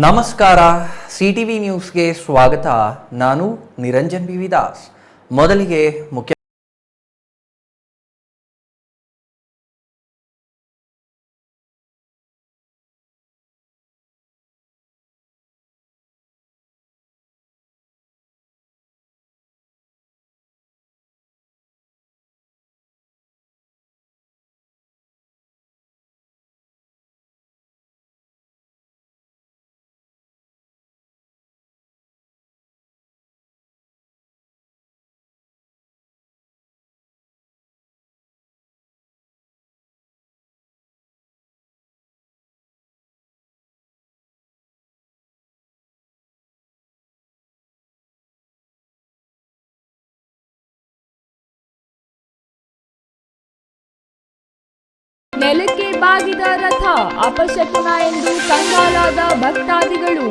ನಮಸ್ಕಾರ, ಸಿಟಿವಿ ನ್ಯೂಸ್ಗೆ ಸ್ವಾಗತ. ನಾನು ನಿರಂಜನ್ ಬಿ ವಿದಾಸ್. ಮೊದಲಿಗೆ ಮುಖ್ಯ ನೆಲಕ್ಕೆ ಬಾಗಿದ ರಥ ಅಪಶಕುನ ಎಂದು ಕಂಗಾಲಾದ ಭಕ್ತಾದಿಗಳು.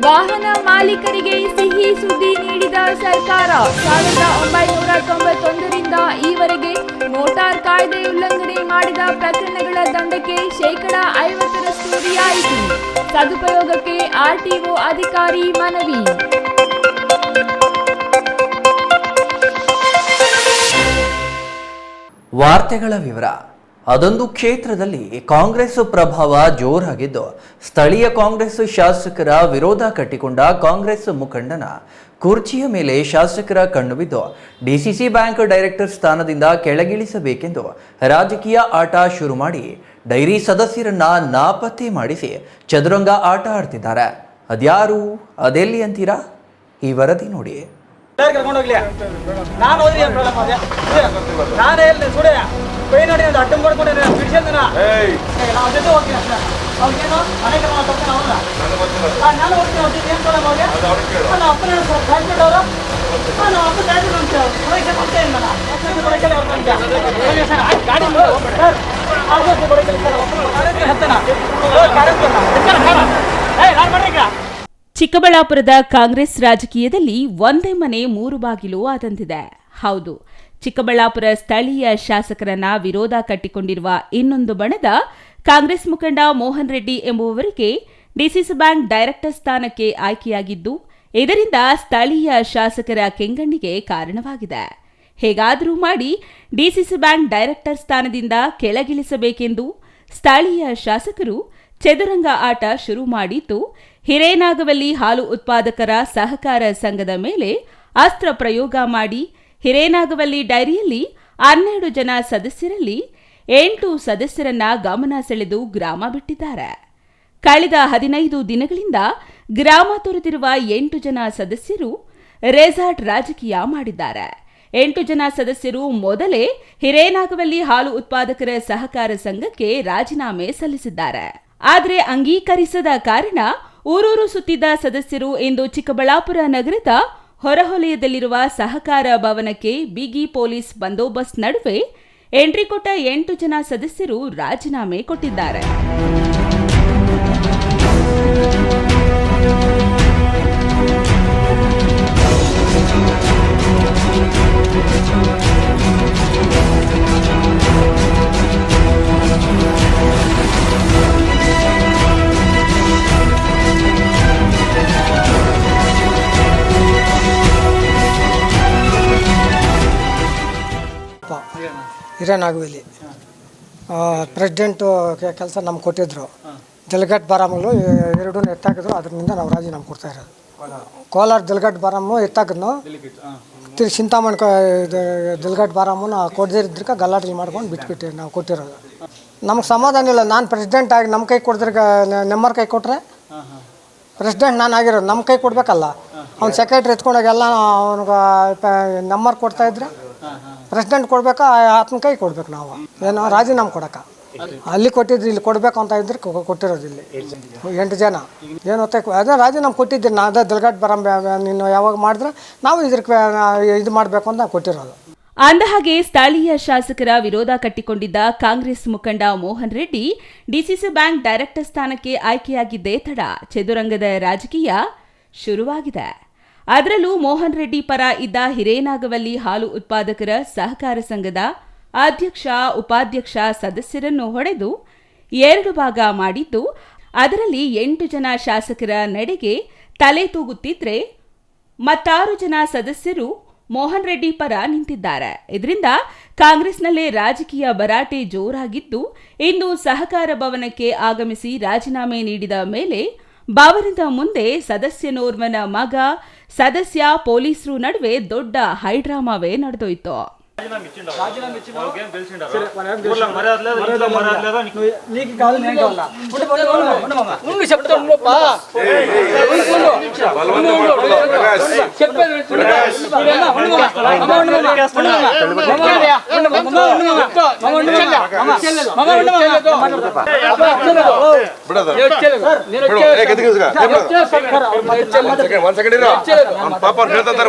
ವಾಹನ ಮಾಲೀಕರಿಗೆ ಸಿಹಿ ಸುದ್ದಿ ನೀಡಿದ ಸರ್ಕಾರ. 1991ರಿಂದ ಈವರೆಗೆ ಮೋಟಾರ್ ಕಾಯ್ದೆ ಉಲ್ಲಂಘನೆ ಮಾಡಿದ ಪ್ರಕರಣಗಳ ದಂಡಕ್ಕೆ 50% ರಿಯಾಯಿತಿ. ಸದುಪಯೋಗಕ್ಕೆ ಆರ್ಟಿಒ ಅಧಿಕಾರಿ ಮನವಿ. ವಾರ್ತೆಗಳ ವಿವರ. ಅದೊಂದು ಕ್ಷೇತ್ರದಲ್ಲಿ ಕಾಂಗ್ರೆಸ್ ಪ್ರಭಾವ ಜೋರಾಗಿದ್ದು, ಸ್ಥಳೀಯ ಕಾಂಗ್ರೆಸ್ ಶಾಸಕರ ವಿರೋಧ ಕಟ್ಟಿಕೊಂಡ ಕಾಂಗ್ರೆಸ್ ಮುಖಂಡನ ಕುರ್ಚಿಯ ಮೇಲೆ ಶಾಸಕರ ಕಣ್ಣು ಬಿದ್ದು ಡಿಸಿಸಿ ಬ್ಯಾಂಕ್ ಡೈರೆಕ್ಟರ್ ಸ್ಥಾನದಿಂದ ಕೆಳಗಿಳಿಸಬೇಕೆಂದು ರಾಜಕೀಯ ಆಟ ಶುರು ಮಾಡಿ ಡೈರಿ ಸದಸ್ಯರನ್ನ ನಾಪತ್ತೆ ಮಾಡಿಸಿ ಚದುರಂಗ ಆಟ ಆಡ್ತಿದ್ದಾರೆ. ಅದ್ಯಾರು, ಅದೆಲ್ಲಿ ಅಂತೀರಾ? ಈ ವರದಿ ನೋಡಿ. ಚಿಕ್ಕಬಳ್ಳಾಪುರದ ಕಾಂಗ್ರೆಸ್ ರಾಜಕೀಯದಲ್ಲಿ ಒಂದೇ ಮನೆ ಮೂರು ಬಾಗಿಲು ಆದಂತಿದೆ. ಹೌದು, ಚಿಕ್ಕಬಳ್ಳಾಪುರ ಸ್ಥಳೀಯ ಶಾಸಕರನ್ನ ವಿರೋಧ ಕಟ್ಟಿಕೊಂಡಿರುವ ಇನ್ನೊಂದು ಬಣದ ಕಾಂಗ್ರೆಸ್ ಮುಖಂಡ ಮೋಹನ್ ರೆಡ್ಡಿ ಎಂಬುವವರಿಗೆ ಡಿಸಿಸಿ ಬ್ಯಾಂಕ್ ಡೈರೆಕ್ಟರ್ ಸ್ಥಾನಕ್ಕೆ ಆಯ್ಕೆಯಾಗಿದ್ದು, ಇದರಿಂದ ಸ್ಥಳೀಯ ಶಾಸಕರ ಕೆಂಗಣ್ಣಿಗೆ ಕಾರಣವಾಗಿದೆ. ಹೇಗಾದರೂ ಮಾಡಿ ಡಿಸಿಸಿ ಬ್ಯಾಂಕ್ ಡೈರೆಕ್ಟರ್ ಸ್ಥಾನದಿಂದ ಕೆಳಗಿಳಿಸಬೇಕೆಂದು ಸ್ಥಳೀಯ ಶಾಸಕರು ಚದುರಂಗ ಆಟ ಶುರು ಮಾಡಿದ್ದು, ಹಿರೇನಾಗವಲ್ಲಿ ಹಾಲು ಉತ್ಪಾದಕರ ಸಹಕಾರ ಸಂಘದ ಮೇಲೆ ಅಸ್ತ್ರ ಪ್ರಯೋಗ ಮಾಡಿ ಹಿರೇನಾಗವಲ್ಲಿ ಡೈರಿಯಲ್ಲಿ 12 ಜನ ಸದಸ್ಯರಲ್ಲಿ 8 ಸದಸ್ಯರನ್ನ ಗಮನ ಸೆಳೆದು ಗ್ರಾಮ ಬಿಟ್ಟಿದ್ದಾರೆ. ಕಳೆದ 15 ದಿನಗಳಿಂದ ಗ್ರಾಮ ತೊರೆದಿರುವ 8 ಜನ ಸದಸ್ಯರು ರೆಸಾರ್ಟ್ ರಾಜಕೀಯ ಮಾಡಿದ್ದಾರೆ. 8 ಜನ ಸದಸ್ಯರು ಮೊದಲೇ ಹಿರೇನಾಗವಲ್ಲಿ ಹಾಲು ಉತ್ಪಾದಕರ ಸಹಕಾರ ಸಂಘಕ್ಕೆ ರಾಜೀನಾಮೆ ಸಲ್ಲಿಸಿದ್ದಾರೆ. ಆದರೆ ಅಂಗೀಕರಿಸದ ಕಾರಣ ಊರೂರು ಸುತ್ತಿದ್ದ ಸದಸ್ಯರು ಇಂದು ಚಿಕ್ಕಬಳ್ಳಾಪುರ ನಗರದ ಹೊರವಲಯದಲ್ಲಿರುವ ಸಹಕಾರ ಭವನಕ್ಕೆ ಬಿಗಿ ಪೊಲೀಸ್ ಬಂದೋಬಸ್ತ್ ನಡುವೆ ಎಂಟ್ರಿ ಕೊಟ್ಟ 8 ಜನ ಸದಸ್ಯರು ರಾಜೀನಾಮೆ ಕೊಟ್ಟಿದ್ದಾರೆ. ಹಿರೇನಾಗವಲ್ಲಿ ಪ್ರೆಸಿಡೆಂಟು ಕೆಲಸ ನಮ್ಗೆ ಕೊಟ್ಟಿದ್ರು. ಜಲಗಟ್ ಬಾರಾಮಲು 2 ಎತ್ತಾಕಿದ್ರು, ಅದರಿಂದ ನಾವು ರಾಜೀನಾಮೆ ಕೊಡ್ತಾ ಇರೋದು. ಕೋಲಾರ ಜಲಗಟ್ ಬಾರಾಮು ಎತ್ತಾಕಿದ್ನು, ಚಿಂತಾಮಣಿ ಜಲಗಟ್ ಬಾರಾಮನ್ನು ಕೊಡದಿದ್ದಕ್ಕೆ ಗಲಾಟೆ ಮಾಡ್ಕೊಂಡು ಬಿಟ್ಬಿಟ್ಟು ನಾವು ಕೊಟ್ಟಿರೋದು. ನಮ್ಗೆ ಸಮಾಧಾನ ಇಲ್ಲ. ನಾನು ಪ್ರೆಸಿಡೆಂಟ್ ಆಗಿ ನಮ್ಮ ಕೈ ಕೊಡಿದ್ರೆ ನೆಮ್ಮರ್ ಕೈ ಕೊಟ್ಟರೆ ಪ್ರೆಸಿಡೆಂಟ್ ನಾನು ಆಗಿರೋದು, ನಮ್ಮ ಕೈ ಕೊಡಬೇಕಲ್ಲ. ಅವ್ನು ಸೆಕ್ರೆಟ್ರಿ ಎತ್ಕೊಂಡಾಗೆಲ್ಲ ಅವ್ನಿಗೆ ನಂಬರ್ ಕೊಡ್ತಾಯಿದ್ರೆ ಪ್ರೆಸಿಡೆಂಟ್ ಕೊಡ್ಬೇಕಾ, ಆತನ ಕೈ ಕೊಡ್ಬೇಕು. ನಾವು ಏನೋ ರಾಜೀನಾಮೆ ಕೊಡೋಕೆ ಅಲ್ಲಿ ಕೊಟ್ಟಿದ್ರು, ಇಲ್ಲಿ ಕೊಡಬೇಕು ಅಂತ ಇದ್ರೆ ಕೊಟ್ಟಿರೋದು. ಇಲ್ಲಿ 8 ಜನ ಏನು ಅದೇ ರಾಜೀನಾಮೆ ಕೊಟ್ಟಿದ್ದೀರಿ. ನಾ ಅದೇ ದಲ್ಗಟ್ ಬರಂಬ ನೀನು ಯಾವಾಗ ಮಾಡಿದ್ರೆ ನಾವು ಇದಕ್ಕೆ ಇದು ಮಾಡಬೇಕು ಅಂತ ಕೊಟ್ಟಿರೋದು. ಅಂದಹಾಗೆ ಸ್ಥಳೀಯ ಶಾಸಕರ ವಿರೋಧ ಕಟ್ಟಿಕೊಂಡಿದ್ದ ಕಾಂಗ್ರೆಸ್ ಮುಖಂಡ Mohan Reddy DCC bank director ಸ್ಥಾನಕ್ಕೆ ಆಯ್ಕೆಯಾಗಿದ್ದೇ ತಡ ಚದುರಂಗದ ರಾಜಕೀಯ ಶುರುವಾಗಿದೆ. ಅದರಲ್ಲೂ ಮೋಹನ್ ರೆಡ್ಡಿ ಪರ ಇದ್ದ ಹಿರೇನಾಗವಲ್ಲಿ ಹಾಲು ಉತ್ಪಾದಕರ ಸಹಕಾರ ಸಂಘದ ಅಧ್ಯಕ್ಷ, ಉಪಾಧ್ಯಕ್ಷ ಸದಸ್ಯರನ್ನು ಹೊಡೆದು 2 ಭಾಗ ಮಾಡಿದ್ದು, ಅದರಲ್ಲಿ 8 ಜನ ಶಾಸಕರ ನಡೆಗೆ ತಲೆ ತೂಗುತ್ತಿದ್ರೆ ಮತ್ತಾರು ಜನ ಸದಸ್ಯರು ಮೋಹನ್ ರೆಡ್ಡಿ ಪರ ನಿಂತಿದ್ದಾರೆ. ಇದರಿಂದ ಕಾಂಗ್ರೆಸ್ನಲ್ಲೇ ರಾಜಕೀಯ ಭರಾಟೆ ಜೋರಾಗಿದ್ದು, ಇಂದು ಸಹಕಾರ ಭವನಕ್ಕೆ ಆಗಮಿಸಿ ರಾಜೀನಾಮೆ ನೀಡಿದ ಮೇಲೆ ಭವನದ ಮುಂದೆ ಸದಸ್ಯನೋರ್ವನ ಮಗ, ಸದಸ್ಯ, ಪೊಲೀಸರು ನಡುವೆ ದೊಡ್ಡ ಹೈಡ್ರಾಮಾವೇ ನಡೆದೋಯ್ತು.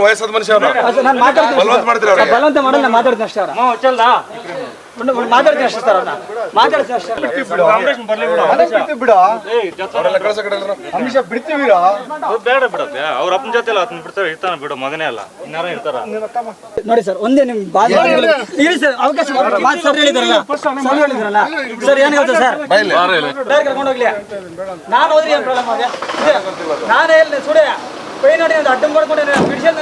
ವಯಸ್ಸಾದ ಮನುಷ್ಯ ಮಾತಾಡ್ತೀನಿ ಅಷ್ಟೇ ಮಾತಾಡ್ತೀನಿ ಅಷ್ಟೇ ಸರ್ ಮಾತಾಡ್ತೀನಿ ಅಷ್ಟೇ ಅಂಶ ಬಿಡ್ತೀವಿ ಬೇಡ ಬಿಡತ್ತೆ ಅವ್ರ ಅಪ್ಪನ ಜೊತೆ ಎಲ್ಲ ಅದನ್ನ ಬಿಡ್ತಾರೆ ಇರ್ತಾನೆ ಬಿಡು ಮಗನೇ ಅಲ್ಲ ಇನ್ನಾರ ಇರ್ತಾರ ನೋಡಿ ಸರ್ ಒಂದೇ ನಿಮ್ ಅವಕಾಶ ಸರ್ ಹೇಳಿದ್ರಲ್ಲ ಸರ್ ಏನ್ ಹೇಳ್ತಾರೆ ಸರ್ ಕರ್ಕೊಂಡು ಹೋಗ್ಲಿ ನಾನು ಹೋದ್ರಿ ಏನ್ ಪ್ರಾಬ್ಲಮ್ ಆಗ ನಾನು ಹೇಳಿ ಸುಡೆ ಪೈ ನೋಡಿ ಒಂದು ಅಡ್ಡ ಮಾಡ್ಕೊಂಡು ಬಿಡಿಸಿದ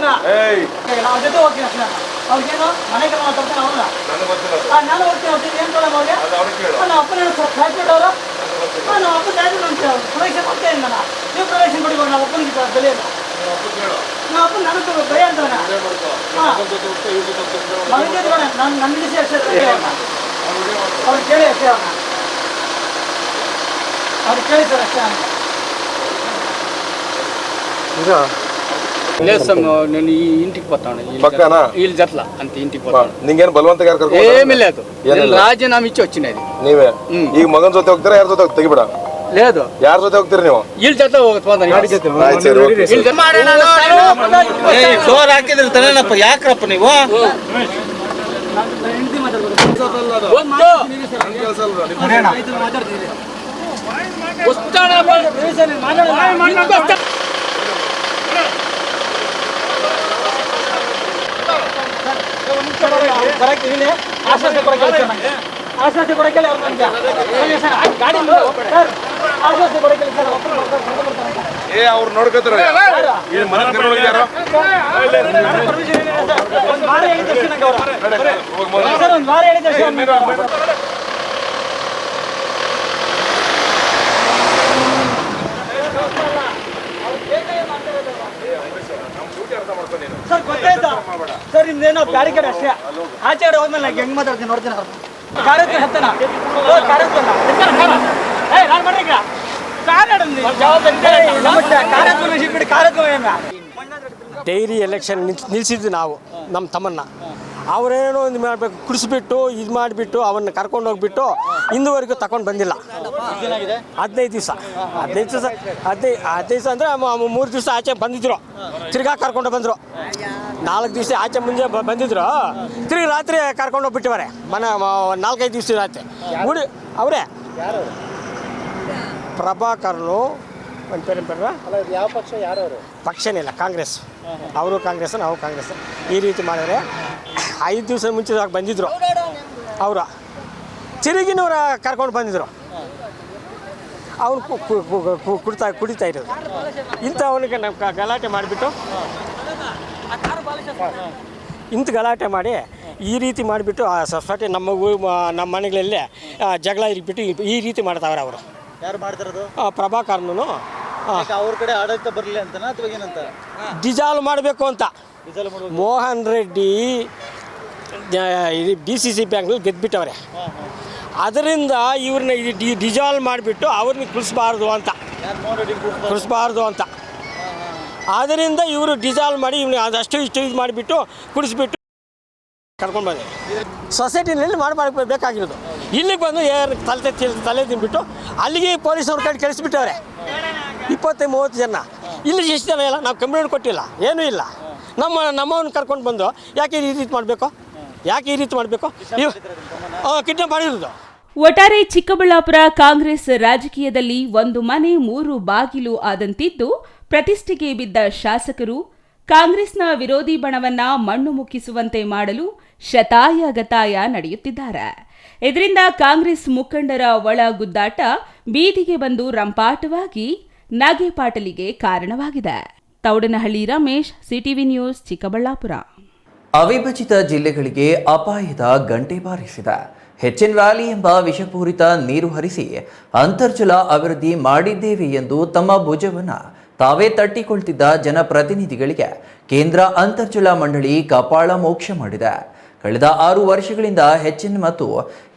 ನಾವು ಜೊತೆ ಹೋಗ್ತೀನಿ ಅಷ್ಟೇ ಅವ್ರಿಗೇನು ಮನೆಗೆ ತರ್ತಾನೆ ಅವಲ್ಲ ನಾನು ಹೋಗ್ತೀನಿ ಅವ್ರಿಗೆ ಏನು ಪ್ರಾಬ್ಲಮ್ ಅವ್ರಿಗೆ ನಮ್ಮ ಅಪ್ಪನ ಹಾಕ್ಬಿಟ್ಟು ಅವರು ನಮ್ಮ ಅಪ್ಪ ಪ್ರವೇಶ ಕೊಡ್ತೇ ಇಲ್ಲ ನಾನು ನೀವು ಪ್ರವೇಶ ಕೊಡಿಬೋದು ನಾವು ಅಪ್ಪನಿಗೆ ಬೆಲೆ ಇಲ್ಲ ನಮ್ಮ ಅಪ್ಪನ ನನಗೆ ಭಯ ಅಂತವನ ನಾನು ನನ್ನ ವಿಷಯ ಅಷ್ಟೇ ಅವ್ರಿಗೆ ಕೇಳಿ ಅಷ್ಟೇ ಅವ್ರಿಗೆ ಕೇಳಿ ಸರ್ ಅಷ್ಟೇ నేను ఈ ఇంటికి పోతాను వీళ్ళు జట్ల అంత ఇంటికి పోతాను ನಿಂಗೇನು ಬಲವಂತ ಯಾರು ಕರ್ಕೊಂಡು ఏమీ లేదు నేను రాజీనామా ఇచ్చి వచ్చినది ನೀವೇ ಈಗ ಮಗನ ಜೊತೆ ಹೋಗ್ತೀರಾ ಯಾರ ಜೊತೆ ತೆಗಿಬಿಡ లేదు ಯಾರ ಜೊತೆ ಹೋಗ್ತೀರಿ ನೀವು వీళ్ళ జట్ల పోతాను ಸೋರ್ ಹಾಕಿದ್ರೆ ತನೇನಪ್ಪ ಯಾಕ್ರಪ್ಪ ನೀವು ಆಶ್ವಾಸ ಕೊಡಕ್ಕೆ ಅವ್ರು ನೋಡ್ಕೋತಾರ ಸರ್ ಗೊತ್ತಾಯ್ತಾ ಸರ್ ನಿಮ್ದೇನೋ ಬ್ಯಾರಿಕೇಡ್ ಅಷ್ಟೇ ಆಚೆ ಕಡೆ ಹೋದ್ಮೇಲೆ ನಾನು ಹೆಂಗ್ ಮಾತಾಡ್ತೀನಿ ನೋಡ್ತೀನಿ ಕಾರ್ಯಕ್ರಮ ಹತ್ತನ ಡೈರಿ ಎಲೆಕ್ಷನ್ ನಿಲ್ಲಿಸಿದ್ವಿ ನಾವು ನಮ್ಮ ತಮ್ಮನ್ನ ಅವರೇನೋ ಒಂದು ಮಾಡಬೇಕು ಕುಡಿಸ್ಬಿಟ್ಟು ಇದು ಮಾಡಿಬಿಟ್ಟು ಅವನ್ನ ಕರ್ಕೊಂಡು ಹೋಗ್ಬಿಟ್ಟು ಇಂದುವರೆಗೂ ತಗೊಂಡು ಬಂದಿಲ್ಲ 15 ದಿವಸ ಅಂದರೆ 3 ದಿವಸ ಆಚೆ ಬಂದಿದ್ರು ತಿರ್ಗಾ ಕರ್ಕೊಂಡು ಬಂದರು 4 ದಿವಸ ಆಚೆ ಮುಂಜೆ ಬಂದಿದ್ರು ತಿರ್ಗಿ ರಾತ್ರಿ ಕರ್ಕೊಂಡು ಹೋಗ್ಬಿಟ್ಟಿದ್ದಾರೆ ಮನೆ 4-5 ದಿವಸ ರಾತ್ರಿ ಗುಡಿ ಅವರೇ ಪ್ರಭಾಕರ್ನು ಒಂದು ಪೇರ ಯಾವ ಪಕ್ಷ ಯಾರು ಪಕ್ಷನೇ ಇಲ್ಲ ಕಾಂಗ್ರೆಸ್ ಅವರು ಕಾಂಗ್ರೆಸ್ ನಾವು ಕಾಂಗ್ರೆಸ್ ಈ ರೀತಿ ಮಾಡಿದ್ರೆ 5 ದಿವಸ ಮುಂಚೆ ಬಂದಿದ್ರು ಅವರು ತಿರುಗಿನವ್ರ ಕರ್ಕೊಂಡು ಬಂದಿದ್ರು ಅವನು ಕುಡಿತಾ ಇರೋದು ಇಂಥವನಿಗೆ ನಮ್ಮ ಗಲಾಟೆ ಮಾಡಿಬಿಟ್ಟು ಇಂಥ ಗಲಾಟೆ ಮಾಡಿ ಈ ರೀತಿ ಮಾಡಿಬಿಟ್ಟು ಆ ಸೊಸೈಟಿ ನಮ್ಮ ಮನೆಗಳಲ್ಲೇ ಜಗಳ ಇಟ್ಬಿಟ್ಟು ಈ ರೀತಿ ಮಾಡ್ತಾವ್ರೆ ಅವರು ಯಾರು ಮಾಡ್ತಿರೋದು ಪ್ರಭಾಕರ್ನು ಅವ್ರ ಕಡೆ ಆಡಳಿತ ಬರಲಿ ಅಂತನಾ ಅಥವಾ ಏನಂತ ಡಿಸಾಲ್ವ್ ಮಾಡಬೇಕು ಅಂತ ಮೋಹನ್ ರೆಡ್ಡಿ DCC ಬ್ಯಾಂಕ್ನಲ್ಲಿ ಗೆದ್ದುಬಿಟ್ಟವ್ರೆ ಅದರಿಂದ ಇವ್ರನ್ನ ಡಿಸಾಲ್ವ್ ಮಾಡಿಬಿಟ್ಟು ಅವ್ರನ್ನ ಕುಳಿಸ್ಬಾರ್ದು ಅಂತ ಆದ್ದರಿಂದ ಇವರು ಡಿಸಾಲ್ವ್ ಮಾಡಿ ಇವ್ನ ಅದಷ್ಟು ಇಷ್ಟು ಇದು ಮಾಡಿಬಿಟ್ಟು ಕುಡಿಸ್ಬಿಟ್ಟು ಕರ್ಕೊಂಡು ಬಂದೆ ಸೊಸೈಟಿನಲ್ಲಿ ಮಾಡಬೇಕಾಗಿರೋದು ಇಲ್ಲಿಗೆ ಬಂದು ತಲೆ ತಿಂದ್ಬಿಟ್ಟು ಅಲ್ಲಿಗೆ ಪೊಲೀಸವ್ರ ಕಡೆ ಕಳಿಸ್ಬಿಟ್ಟವ್ರೆ 20-30 ಜನ ಇಲ್ಲಿ ಎಷ್ಟು ಜನ ಇಲ್ಲ ನಾವು ಕಂಪ್ಲೇಂಟ್ ಕೊಟ್ಟಿಲ್ಲ ಏನೂ ಇಲ್ಲ ನಮ್ಮವ್ನ ಕರ್ಕೊಂಡು ಬಂದು ಯಾಕೆ ಈ ರೀತಿ ಮಾಡಬೇಕು ಕಿಡ್ನಾಪ್ ಮಾಡಿರೋದು. ಒಟ್ಟಾರೆ ಚಿಕ್ಕಬಳ್ಳಾಪುರ ಕಾಂಗ್ರೆಸ್ ರಾಜಕೀಯದಲ್ಲಿ ಒಂದು ಮನೆ 3 ಬಾಗಿಲು ಆದಂತಿದ್ದು ಪ್ರತಿಷ್ಠೆಗೆ ಬಿದ್ದ ಶಾಸಕರು ಕಾಂಗ್ರೆಸ್ನ ವಿರೋಧಿ ಬಣವನ್ನ ಮಣ್ಣು ಮುಕ್ಕಿಸುವಂತೆ ಮಾಡಲು ಶತಾಯಗತಾಯ ನಡೆಯುತ್ತಿದ್ದಾರೆ. ಇದರಿಂದ ಕಾಂಗ್ರೆಸ್ ಮುಖಂಡರ ಒಳ ಗುದ್ದಾಟ ಬೀದಿಗೆ ಬಂದು ರಂಪಾಟವಾಗಿ ನಗೆಪಾಟಲಿಗೆ ಕಾರಣವಾಗಿದೆ. Thoudanahalli Ramesh, CTV news, Chikkaballapur. ಅವಿಭಜಿತ ಜಿಲ್ಲೆಗಳಿಗೆ ಅಪಾಯದ ಗಂಟೆ ಬಾರಿಸಿದೆ. ಹೆಚ್ಎನ್ ವ್ಯಾಲಿ ಎಂಬ ವಿಷಪೂರಿತ ನೀರು ಹರಿಸಿ ಅಂತರ್ಜಲ ಅಭಿವೃದ್ಧಿ ಮಾಡಿದ್ದೇವೆ ಎಂದು ತಮ್ಮ ಭುಜವನ್ನು ತಾವೇ ತಟ್ಟಿಕೊಳ್ತಿದ್ದ ಜನಪ್ರತಿನಿಧಿಗಳಿಗೆ ಕೇಂದ್ರ ಅಂತರ್ಜಲ ಮಂಡಳಿ ಕಪಾಳ ಮೋಕ್ಷ ಮಾಡಿದೆ. ಕಳೆದ 6 ವರ್ಷಗಳಿಂದ ಹೆಚ್ಎನ್ ಮತ್ತು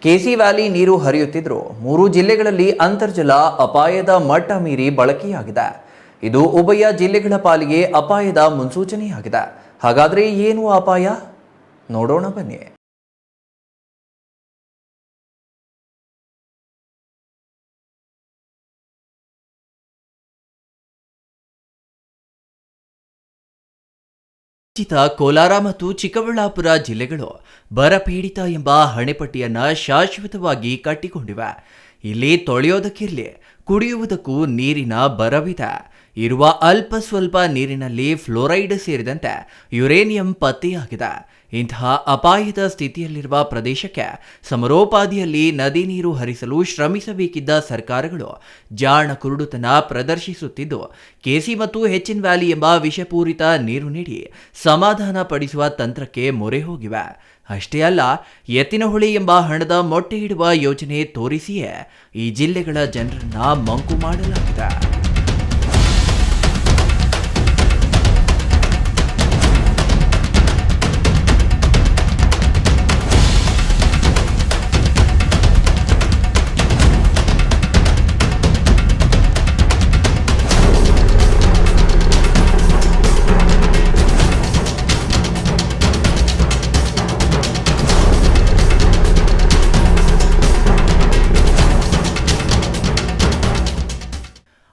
ಕೆಸಿ ವ್ಯಾಲಿ ನೀರು ಹರಿಯುತ್ತಿದ್ದರೂ 3 ಜಿಲ್ಲೆಗಳಲ್ಲಿ ಅಂತರ್ಜಲ ಅಪಾಯದ ಮಟ್ಟ ಮೀರಿ ಬಳಕೆಯಾಗಿದೆ. ಇದು ಉಭಯ ಜಿಲ್ಲೆಗಳ ಪಾಲಿಗೆ ಅಪಾಯದ ಮುನ್ಸೂಚನೆಯಾಗಿದೆ. ಹಾಗಾದರೆ ಏನು ಅಪಾಯ ನೋಡೋಣ ಬನ್ನಿ. ಕೋಲಾರ ಮತ್ತು ಚಿಕ್ಕಬಳ್ಳಾಪುರ ಜಿಲ್ಲೆಗಳು ಬರಪೀಡಿತ ಎಂಬ ಹಣೆಪಟ್ಟಿಯನ್ನು ಶಾಶ್ವತವಾಗಿ ಕಟ್ಟಿಕೊಂಡಿವೆ. ಇಲ್ಲಿ ತೊಳೆಯೋದಕ್ಕಿರಲಿ, ಕುಡಿಯುವುದಕ್ಕೂ ನೀರಿನ ಬರವಿದೆ. ಇರುವ ಅಲ್ಪ ಸ್ವಲ್ಪ ನೀರಿನಲ್ಲಿ ಫ್ಲೋರೈಡ್ ಸೇರಿದಂತೆ ಯುರೇನಿಯಂ ಪತ್ತೆಯಾಗಿದೆ. ಇಂತಹ ಅಪಾಯದ ಸ್ಥಿತಿಯಲ್ಲಿರುವ ಪ್ರದೇಶಕ್ಕೆ ಸಮರೋಪಾದಿಯಲ್ಲಿ ನದಿ ನೀರು ಹರಿಸಲು ಶ್ರಮಿಸಬೇಕಿದ್ದ ಸರ್ಕಾರಗಳು ಜಾಣ ಕುರುಡುತನ ಪ್ರದರ್ಶಿಸುತ್ತಿದ್ದು, ಕೆಸಿ ಮತ್ತು ಹೆಚ್ಎನ್ ವ್ಯಾಲಿ ಎಂಬ ವಿಷಪೂರಿತ ನೀರು ನೀಡಿ ಸಮಾಧಾನ ಪಡಿಸುವ ತಂತ್ರಕ್ಕೆ ಮೊರೆ ಹೋಗಿವೆ. ಅಷ್ಟೇ ಅಲ್ಲ, ಎತ್ತಿನಹೊಳೆ ಎಂಬ ಹಣದ ಮೊಟ್ಟೆ ಇಡುವ ಯೋಜನೆ ತೋರಿಸಿಯೇ ಈ ಜಿಲ್ಲೆಗಳ ಜನರನ್ನ ಮಂಕು ಮಾಡಲಾಗಿದೆ.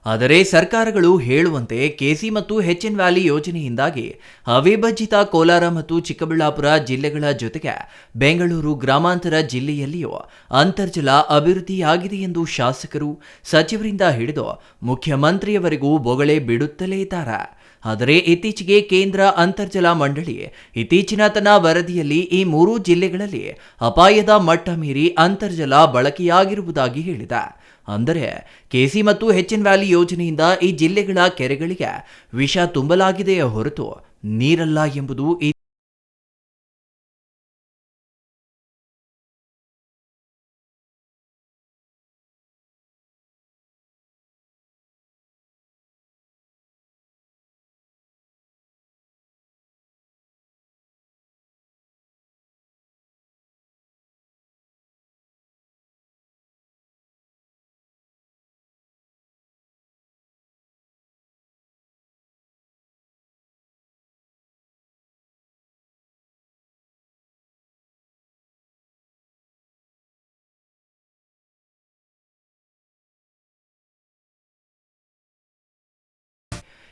ಆದರೆ ಸರ್ಕಾರಗಳು ಹೇಳುವಂತೆ ಕೆಸಿ ಮತ್ತು ಹೆಚ್ಎನ್ ವ್ಯಾಲಿ ಯೋಜನೆಯಿಂದಾಗಿ ಅವಿಭಜಿತ ಕೋಲಾರ ಮತ್ತು ಚಿಕ್ಕಬಳ್ಳಾಪುರ ಜಿಲ್ಲೆಗಳ ಜೊತೆಗೆ ಬೆಂಗಳೂರು ಗ್ರಾಮಾಂತರ ಜಿಲ್ಲೆಯಲ್ಲಿಯೂ ಅಂತರ್ಜಲ ಅಭಿವೃದ್ಧಿಯಾಗಿದೆ ಎಂದು ಶಾಸಕರು, ಸಚಿವರಿಂದ ಹಿಡಿದು ಮುಖ್ಯಮಂತ್ರಿಯವರೆಗೂ ಬೊಗಳೆ ಬಿಡುತ್ತಲೇ ಇದ್ದಾರೆ. ಆದರೆ ಇತ್ತೀಚೆಗೆ ಕೇಂದ್ರ ಅಂತರ್ಜಲ ಮಂಡಳಿ ಇತ್ತೀಚಿನ ತನ್ನ ವರದಿಯಲ್ಲಿ ಈ 3 ಜಿಲ್ಲೆಗಳಲ್ಲಿ ಅಪಾಯದ ಮಟ್ಟ ಮೀರಿ ಅಂತರ್ಜಲ ಬಳಕೆಯಾಗಿರುವುದಾಗಿ ಹೇಳಿದೆ. ಅಂದರೆ ಕೆಸಿ ಮತ್ತು ಹೆಚ್ಎನ್ ವ್ಯಾಲಿ ಯೋಜನೆಯಿಂದ ಈ ಜಿಲ್ಲೆಗಳ ಕೆರೆಗಳಿಗೆ ವಿಷ ತುಂಬಲಾಗಿದೆಯೇ ಹೊರತು ನೀರಲ್ಲ ಎಂಬುದು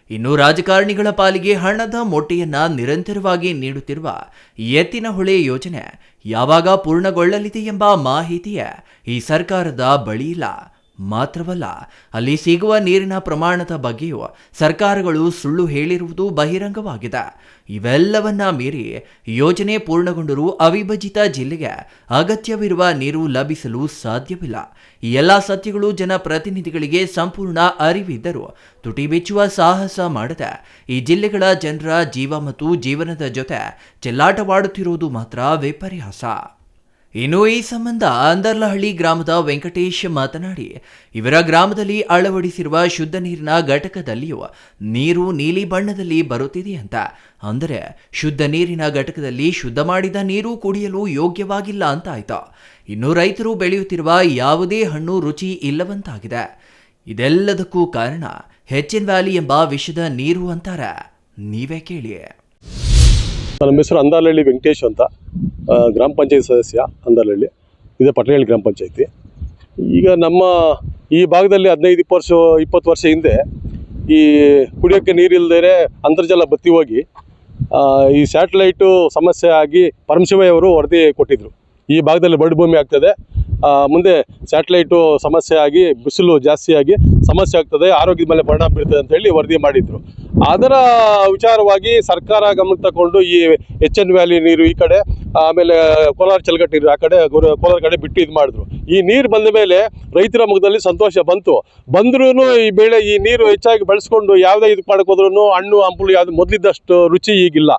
ಇನ್ನು ರಾಜಕಾರಣಿಗಳ ಪಾಲಿಗೆ ಹಣದ ಮೊಟ್ಟೆಯನ್ನ ನಿರಂತರವಾಗಿ ನೀಡುತ್ತಿರುವ ಎತ್ತಿನಹೊಳೆ ಯೋಜನೆ ಯಾವಾಗ ಪೂರ್ಣಗೊಳ್ಳಲಿದೆ ಎಂಬ ಮಾಹಿತಿಯೇ ಈ ಸರ್ಕಾರದ ಬಳಿ ಇಲ್ಲ. ಮಾತ್ರವಲ್ಲ, ಅಲ್ಲಿ ಸಿಗುವ ನೀರಿನ ಪ್ರಮಾಣದ ಬಗ್ಗೆಯೂ ಸರ್ಕಾರಗಳು ಸುಳ್ಳು ಹೇಳಿರುವುದು ಬಹಿರಂಗವಾಗಿದೆ. ಇವೆಲ್ಲವನ್ನ ಮೀರಿ ಯೋಜನೆ ಪೂರ್ಣಗೊಂಡರೂ ಅವಿಭಜಿತ ಜಿಲ್ಲೆಗೆ ಅಗತ್ಯವಿರುವ ನೀರು ಲಭಿಸಲು ಸಾಧ್ಯವಿಲ್ಲ. ಈ ಎಲ್ಲ ಸತ್ಯಗಳು ಜನಪ್ರತಿನಿಧಿಗಳಿಗೆ ಸಂಪೂರ್ಣ ಅರಿವಿದ್ದರೂ ತುಟಿ ಬಿಚ್ಚುವ ಸಾಹಸ ಮಾಡದೆ ಈ ಜಿಲ್ಲೆಗಳ ಜನರ ಜೀವ ಮತ್ತು ಜೀವನದ ಜೊತೆ ಚೆಲ್ಲಾಟವಾಡುತ್ತಿರುವುದು ಮಾತ್ರ ವಿಪರ್ಯಾಸ. ಇನ್ನು ಈ ಸಂಬಂಧ ಅಂದರ್ಲಹಳ್ಳಿ ಗ್ರಾಮದ ವೆಂಕಟೇಶ್ ಮಾತನಾಡಿ, ಇವರ ಗ್ರಾಮದಲ್ಲಿ ಅಳವಡಿಸಿರುವ ಶುದ್ಧ ನೀರಿನ ಘಟಕದಲ್ಲಿಯೂ ನೀರು ನೀಲಿ ಬಣ್ಣದಲ್ಲಿ ಬರುತ್ತಿದೆಯಂತ. ಅಂದರೆ ಶುದ್ಧ ನೀರಿನ ಘಟಕದಲ್ಲಿ ಶುದ್ಧ ಮಾಡಿದ ನೀರು ಕುಡಿಯಲು ಯೋಗ್ಯವಾಗಿಲ್ಲ ಅಂತ ಆಯ್ತು. ಇನ್ನು ರೈತರು ಬೆಳೆಯುತ್ತಿರುವ ಯಾವುದೇ ಹಣ್ಣು ರುಚಿ ಇಲ್ಲವಂತಾಗಿದೆ. ಇದೆಲ್ಲದಕ್ಕೂ ಕಾರಣ ಹೆಚ್ಎನ್ ವ್ಯಾಲಿ ಎಂಬ ವಿಷದ ನೀರು ಅಂತಾರೆ. ನೀವೇ ಕೇಳಿ. ನನ್ನ ಹೆಸರು ಅಂದರ್ಲಹಳ್ಳಿ ವೆಂಕಟೇಶ್ ಅಂತ, ಗ್ರಾಮ ಪಂಚಾಯತ್ ಸದಸ್ಯ ಅಂದರ್ಲಹಳ್ಳಿ, ಇದೆ ಪಟ್ಟಣಹಳ್ಳಿ ಗ್ರಾಮ ಪಂಚಾಯತಿ. ಈಗ ನಮ್ಮ ಈ ಭಾಗದಲ್ಲಿ 15-20 ವರ್ಷ ಹಿಂದೆ ಈ ಕುಡಿಯೋಕ್ಕೆ ನೀರಿಲ್ಲದೇ ಅಂತರ್ಜಲ ಬತ್ತಿ ಹೋಗಿ ಈ ಸ್ಯಾಟಲೈಟು ಸಮಸ್ಯೆ ಆಗಿ ಪರಮಶಿವಯ್ಯವರು ವರದಿ ಕೊಟ್ಟಿದ್ದರು. ಈ ಭಾಗದಲ್ಲಿ ಬರಡು ಭೂಮಿ ಆಗ್ತದೆ, ಮುಂದೆ ಸ್ಯಾಟಲೈಟು ಸಮಸ್ಯೆ ಆಗಿ ಬಿಸಿಲು ಜಾಸ್ತಿಯಾಗಿ ಸಮಸ್ಯೆ ಆಗ್ತದೆ, ಆರೋಗ್ಯದ ಮೇಲೆ ಪರಿಣಾಮ ಬೀರ್ತದೆ ಅಂತ ಹೇಳಿ ವರದಿ ಮಾಡಿದರು. ಅದರ ವಿಚಾರವಾಗಿ ಸರ್ಕಾರ ಗಮನಕ್ಕೆ ತಗೊಂಡು ಈ HN ವ್ಯಾಲಿ ನೀರು ಈ ಕಡೆ, ಆಮೇಲೆ ಕೋಲಾರ ಚಲಗಟ್ಟಿ ನೀರು ಆ ಕಡೆ, ಕೋಲಾರ ಕಡೆ ಬಿಟ್ಟು ಇದು ಮಾಡಿದ್ರು. ಈ ನೀರು ಬಂದ ಮೇಲೆ ರೈತರ ಮುಖದಲ್ಲಿ ಸಂತೋಷ ಬಂದ್ರೂ ಈ ನೀರು ಹೆಚ್ಚಾಗಿ ಬೆಳೆಸ್ಕೊಂಡು ಯಾವುದೇ ಇದು ಮಾಡೋಕ್ಕೋದ್ರೂ ಹಣ್ಣು ಹಂಪಲು ಯಾವುದು ಮೊದಲಿದ್ದಷ್ಟು ರುಚಿ ಈಗಿಲ್ಲ.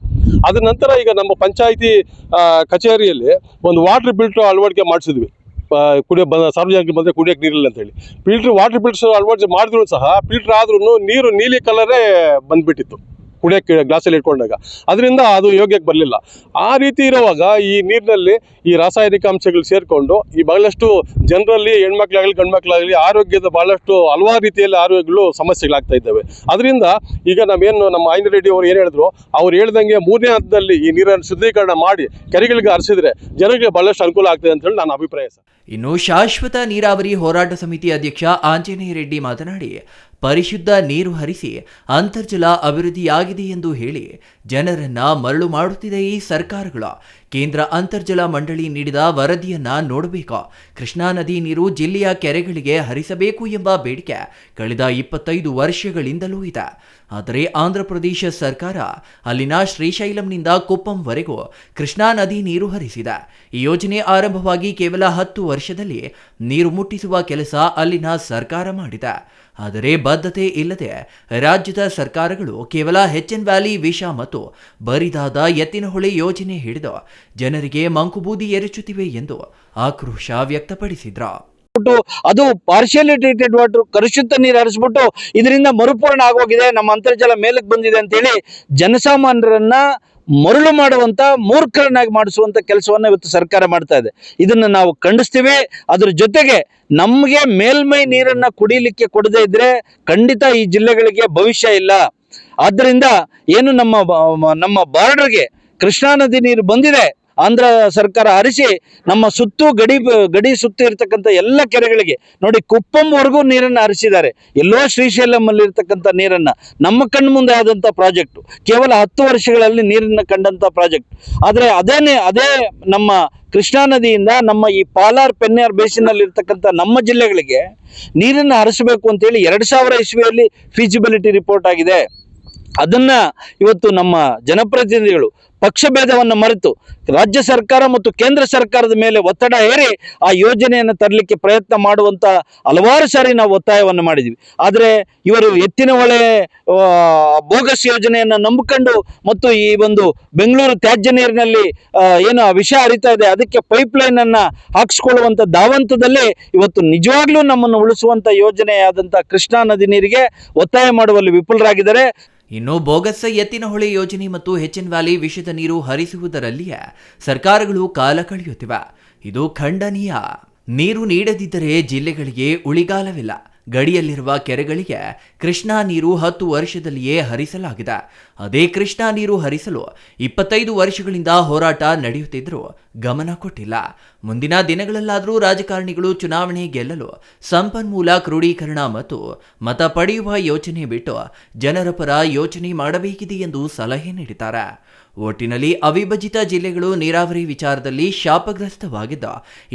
ಅದ ನಂತರ ಈಗ ನಮ್ಮ ಪಂಚಾಯಿತಿ ಕಚೇರಿಯಲ್ಲಿ ಒಂದು ವಾಟರ್ ಫಿಲ್ಟರ್ ಅಳವಡಿಕೆ ಮಾಡಿಸಿದ್ವಿ. ಸಾರ್ವಜನಿಕರು ಬಂದರೆ ಕುಡಿಯೋಕ್ಕೆ ನೀರಿಲ್ಲ ಅಂತೇಳಿ ವಾಟರ್ ಫಿಲ್ಟರ್ ಅಳವಡಿಕೆ ಮಾಡಿದ್ರು ಸಹ ಫಿಲ್ಟರ್ ಆದ್ರೂ ನೀರು ನೀಲಿ ಕಲರೇ ಬಂದ್ಬಿಟ್ಟಿತ್ತು ಕುಡಿಯೋಕ್ಕೆ ಗ್ಲಾಸಲ್ಲಿ ಇಟ್ಕೊಂಡಾಗ. ಅದರಿಂದ ಅದು ಯೋಗ್ಯಕ್ಕೆ ಬರಲಿಲ್ಲ. ಆ ರೀತಿ ಇರುವಾಗ ಈ ನೀರಿನಲ್ಲಿ ಈ ರಾಸಾಯನಿಕ ಅಂಶಗಳು ಸೇರಿಕೊಂಡು ಈ ಬಹಳಷ್ಟು ಜನರಲ್ಲಿ ಹೆಣ್ಮಕ್ಳಾಗಲಿ ಗಂಡ್ಮಕ್ಳಾಗಲಿ ಆರೋಗ್ಯದ ಬಹಳಷ್ಟು ಹಲವಾರು ರೀತಿಯಲ್ಲಿ ಆರೋಗ್ಯಗಳು ಸಮಸ್ಯೆಗಳಾಗ್ತಾ ಇದ್ದಾವೆ. ಅದರಿಂದ ಈಗ ನಮ್ಮ ಆಂಜನೇಯ ರೆಡ್ಡಿ ಅವರು ಏನು ಹೇಳಿದ್ರು, ಅವ್ರು ಹೇಳ್ದಂಗೆ 3ನೇ ಹಂತದಲ್ಲಿ ಈ ನೀರನ್ನು ಶುದ್ಧೀಕರಣ ಮಾಡಿ ಕೆರೆಗಳಿಗೆ ಹರಿಸಿದ್ರೆ ಜನರಿಗೆ ಬಹಳಷ್ಟು ಅನುಕೂಲ ಆಗ್ತದೆ ಅಂತ ಹೇಳಿ ನನ್ನ ಅಭಿಪ್ರಾಯ ಸರ್. ಇನ್ನು ಶಾಶ್ವತ ನೀರಾವರಿ ಹೋರಾಟ ಸಮಿತಿ ಅಧ್ಯಕ್ಷ ಆಂಜನೇಯ ರೆಡ್ಡಿ ಮಾತನಾಡಿ, ಪರಿಶುದ್ಧ ನೀರು ಹರಿಸಿ ಅಂತರ್ಜಲ ಅಭಿವೃದ್ಧಿಯಾಗಿದೆ ಎಂದು ಹೇಳಿ ಜನರನ್ನ ಮರಳು ಮಾಡುತ್ತಿದೆ ಈ ಸರ್ಕಾರಗಳು. ಕೇಂದ್ರ ಅಂತರ್ಜಲ ಮಂಡಳಿ ನೀಡಿದ ವರದಿಯನ್ನ ನೋಡಬೇಕು. ಕೃಷ್ಣಾ ನದಿ ನೀರು ಜಿಲ್ಲೆಯ ಕೆರೆಗಳಿಗೆ ಹರಿಸಬೇಕು ಎಂಬ ಬೇಡಿಕೆ ಕಳೆದ 25 ವರ್ಷಗಳಿಂದಲೂ ಇದೆ. ಆದರೆ ಆಂಧ್ರಪ್ರದೇಶ ಸರ್ಕಾರ ಅಲ್ಲಿನ ಶ್ರೀಶೈಲಂನಿಂದ ಕುಪ್ಪಂವರೆಗೂ ಕೃಷ್ಣಾ ನದಿ ನೀರು ಹರಿಸಿದೆ. ಈ ಯೋಜನೆ ಆರಂಭವಾಗಿ ಕೇವಲ 10 ವರ್ಷದಲ್ಲಿ ನೀರು ಮುಟ್ಟಿಸುವ ಕೆಲಸ ಅಲ್ಲಿನ ಸರ್ಕಾರ ಮಾಡಿದೆ. ಆದರೆ ಬದ್ಧತೆ ಇಲ್ಲದೆ ರಾಜ್ಯದ ಸರ್ಕಾರಗಳು ಕೇವಲ HN ವ್ಯಾಲಿ ವಿಷ ಮತ್ತು ಬರಿದಾದ ಎತ್ತಿನಹೊಳೆ ಯೋಜನೆ ಹಿಡಿದು ಜನರಿಗೆ ಮಂಕುಬೂದಿ ಎರಚುತ್ತಿವೆ ಎಂದು ಆಕ್ರೋಶ ವ್ಯಕ್ತಪಡಿಸಿದ್ರು. ಅದು ಪಾರ್ಷಿಯಲಿ ಟ್ರೀಟೆಡ್ ವಾಟರ್, ಕಲುಷಿತ ನೀರು ಹರಿಸ್ಬಿಟ್ಟು ಇದರಿಂದ ಮರುಪೂರ್ಣ ಆಗೋಗಿದೆ, ನಮ್ಮ ಅಂತರ್ಜಲ ಮೇಲಕ್ಕೆ ಬಂದಿದೆ ಅಂತೇಳಿ ಜನಸಾಮಾನ್ಯರನ್ನ ಮರಳು ಮಾಡುವಂತ ಮೂರ್ಖರನ್ನಾಗಿ ಮಾಡಿಸುವಂತ ಕೆಲಸವನ್ನ ಇವತ್ತು ಸರ್ಕಾರ ಮಾಡ್ತಾ ಇದೆ. ಇದನ್ನ ನಾವು ಖಂಡಿಸ್ತೀವಿ. ಅದ್ರ ಜೊತೆಗೆ ನಮಗೆ ಮೇಲ್ಮೈ ನೀರನ್ನ ಕುಡಿಲಿಕ್ಕೆ ಕೊಡದೇ ಇದ್ರೆ ಖಂಡಿತ ಈ ಜಿಲ್ಲೆಗಳಿಗೆ ಭವಿಷ್ಯ ಇಲ್ಲ. ಆದ್ರಿಂದ ಏನು ನಮ್ಮ ಬಾರ್ಡರ್ಗೆ ಕೃಷ್ಣಾ ನದಿ ನೀರು ಬಂದಿದೆ, ಆಂಧ್ರ ಸರ್ಕಾರ ಹರಿಸಿ ನಮ್ಮ ಗಡಿ ಸುತ್ತು ಇರ್ತಕ್ಕಂಥ ಎಲ್ಲ ಕೆರೆಗಳಿಗೆ ನೋಡಿ ಕುಪ್ಪಂವರೆಗೂ ನೀರನ್ನು ಹರಿಸಿದ್ದಾರೆ. ಎಲ್ಲೋ ಶ್ರೀಶೈಲಂ ಅಲ್ಲಿ ಇರ್ತಕ್ಕಂಥ ನೀರನ್ನ ನಮ್ಮ ಕಣ್ಣು ಮುಂದೆ ಆದಂಥ ಪ್ರಾಜೆಕ್ಟ್, ಕೇವಲ 10 ವರ್ಷಗಳಲ್ಲಿ ನೀರನ್ನು ಕಂಡಂಥ ಪ್ರಾಜೆಕ್ಟ್. ಆದರೆ ಅದೇ ನಮ್ಮ ಕೃಷ್ಣಾ ನದಿಯಿಂದ ನಮ್ಮ ಈ ಪಾಲಾರ್ ಪೆನ್ಯಾರ್ ಬೇಸಿನಲ್ಲಿ ಇರ್ತಕ್ಕಂಥ ನಮ್ಮ ಜಿಲ್ಲೆಗಳಿಗೆ ನೀರನ್ನು ಹರಿಸಬೇಕು ಅಂತೇಳಿ 2000 ಇಸ್ವಿಯಲ್ಲಿ ಫೀಸಿಬಿಲಿಟಿ ರಿಪೋರ್ಟ್ ಆಗಿದೆ. ಅದನ್ನ ಇವತ್ತು ನಮ್ಮ ಜನಪ್ರತಿನಿಧಿಗಳು ಪಕ್ಷ ಭೇದವನ್ನು ಮರೆತು ರಾಜ್ಯ ಸರ್ಕಾರ ಮತ್ತು ಕೇಂದ್ರ ಸರ್ಕಾರದ ಮೇಲೆ ಒತ್ತಡ ಹೇರಿ ಆ ಯೋಜನೆಯನ್ನು ತರಲಿಕ್ಕೆ ಪ್ರಯತ್ನ ಮಾಡುವಂತ ಹಲವಾರು ಸಾರಿ ನಾವು ಒತ್ತಾಯವನ್ನು ಮಾಡಿದ್ವಿ. ಆದರೆ ಇವರು ಎತ್ತಿನಹೊಳೆ ಬೋಗಸ್ ಯೋಜನೆಯನ್ನು ನಂಬಿಕೊಂಡು ಮತ್ತು ಈ ಒಂದು ಬೆಂಗಳೂರು ತ್ಯಾಜ್ಯ ನೀರಿನಲ್ಲಿ ಏನು ವಿಷ ಹರಿತಾ ಇದೆ ಅದಕ್ಕೆ ಪೈಪ್ಲೈನ್ ಅನ್ನ ಹಾಕಿಸ್ಕೊಳ್ಳುವಂತ ಧಾವಂತದಲ್ಲಿ ಇವತ್ತು ನಿಜವಾಗ್ಲೂ ನಮ್ಮನ್ನು ಉಳಿಸುವಂತ ಯೋಜನೆಯಾದಂಥ ಕೃಷ್ಣಾ ನದಿ ನೀರಿಗೆ ಒತ್ತಾಯ ಮಾಡುವಲ್ಲಿ ವಿಫಲರಾಗಿದ್ದಾರೆ. ಇನ್ನು ಬೋಗಸ್ ಎತ್ತಿನಹೊಳೆ ಯೋಜನೆ ಮತ್ತು HN ವ್ಯಾಲಿ ವಿಷದ ನೀರು ಹರಿಸುವುದರಲ್ಲಿಯೇ ಸರ್ಕಾರಗಳು ಕಾಲ ಕಳೆಯುತ್ತಿವೆ. ಇದು ಖಂಡನೀಯ. ನೀರು ನೀಡದಿದ್ದರೆ ಜಿಲ್ಲೆಗಳಿಗೆ ಉಳಿಗಾಲವಿಲ್ಲ. ಗಡಿಯಲ್ಲಿರುವ ಕೆರೆಗಳಿಗೆ ಕೃಷ್ಣಾ ನೀರು 10 ವರ್ಷದಲ್ಲಿಯೇ ಹರಿಸಲಾಗಿದೆ. ಅದೇ ಕೃಷ್ಣಾ ನೀರು ಹರಿಸಲು 25 ವರ್ಷಗಳಿಂದ ಹೋರಾಟ ನಡೆಯುತ್ತಿದ್ದರೂ ಗಮನ ಕೊಟ್ಟಿಲ್ಲ. ಮುಂದಿನ ದಿನಗಳಲ್ಲಾದರೂ ರಾಜಕಾರಣಿಗಳು ಚುನಾವಣೆ ಗೆಲ್ಲಲು ಸಂಪನ್ಮೂಲ ಕ್ರೋಢೀಕರಣ ಮತ್ತು ಮತ ಪಡೆಯುವ ಯೋಚನೆ ಬಿಟ್ಟು ಜನರ ಪರ ಯೋಚನೆ ಮಾಡಬೇಕಿದೆ ಎಂದು ಸಲಹೆ ನೀಡಿದ್ದಾರೆ. ಒಟ್ಟಿನಲ್ಲಿ ಅವಿಭಜಿತ ಜಿಲ್ಲೆಗಳು ನೀರಾವರಿ ವಿಚಾರದಲ್ಲಿ ಶಾಪಗ್ರಸ್ತವಾಗಿದ್ದ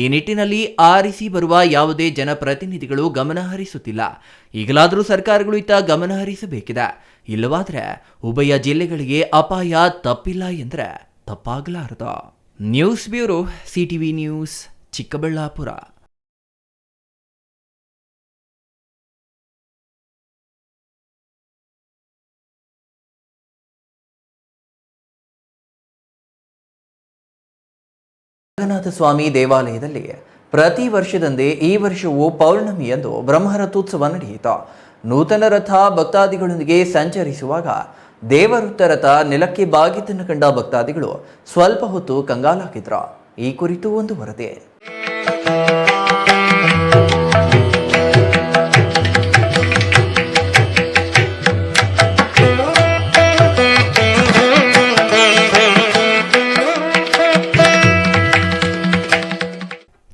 ಈ ನಿಟ್ಟಿನಲ್ಲಿ ಆರಿಸಿ ಬರುವ ಯಾವುದೇ ಜನಪ್ರತಿನಿಧಿಗಳು ಗಮನ ಹರಿಸುತ್ತಿಲ್ಲ. ಈಗಲಾದರೂ ಸರ್ಕಾರಗಳು ಇತ್ತ ಗಮನ ಹರಿಸಬೇಕಿದೆ. ಇಲ್ಲವಾದರೆ ಉಭಯ ಜಿಲ್ಲೆಗಳಿಗೆ ಅಪಾಯ ತಪ್ಪಿಲ್ಲ ಎಂದರೆ ತಪ್ಪಾಗಲಾರದು. News bureau, CTV news, Chikkaballapur. Ranganatha Swamy ದೇವಾಲಯದಲ್ಲಿ ಪ್ರತಿ ವರ್ಷದಂತೆ ಈ ವರ್ಷವೂ ಪೌರ್ಣಮಿಯಂದು ಬ್ರಹ್ಮರಥೋತ್ಸವ ನಡೆಯಿತು. ನೂತನ ರಥ ಭಕ್ತಾದಿಗಳೊಂದಿಗೆ ಸಂಚರಿಸುವಾಗ ದೇವಋತ್ತ ರಥ ನೆಲಕ್ಕೆ ಬಾಗಿದ್ದನ್ನು ಕಂಡ ಭಕ್ತಾದಿಗಳು ಸ್ವಲ್ಪ ಹೊತ್ತು ಕಂಗಾಲಾಗಿದ್ರು. ಈ ಕುರಿತು ಒಂದು ವರದಿ.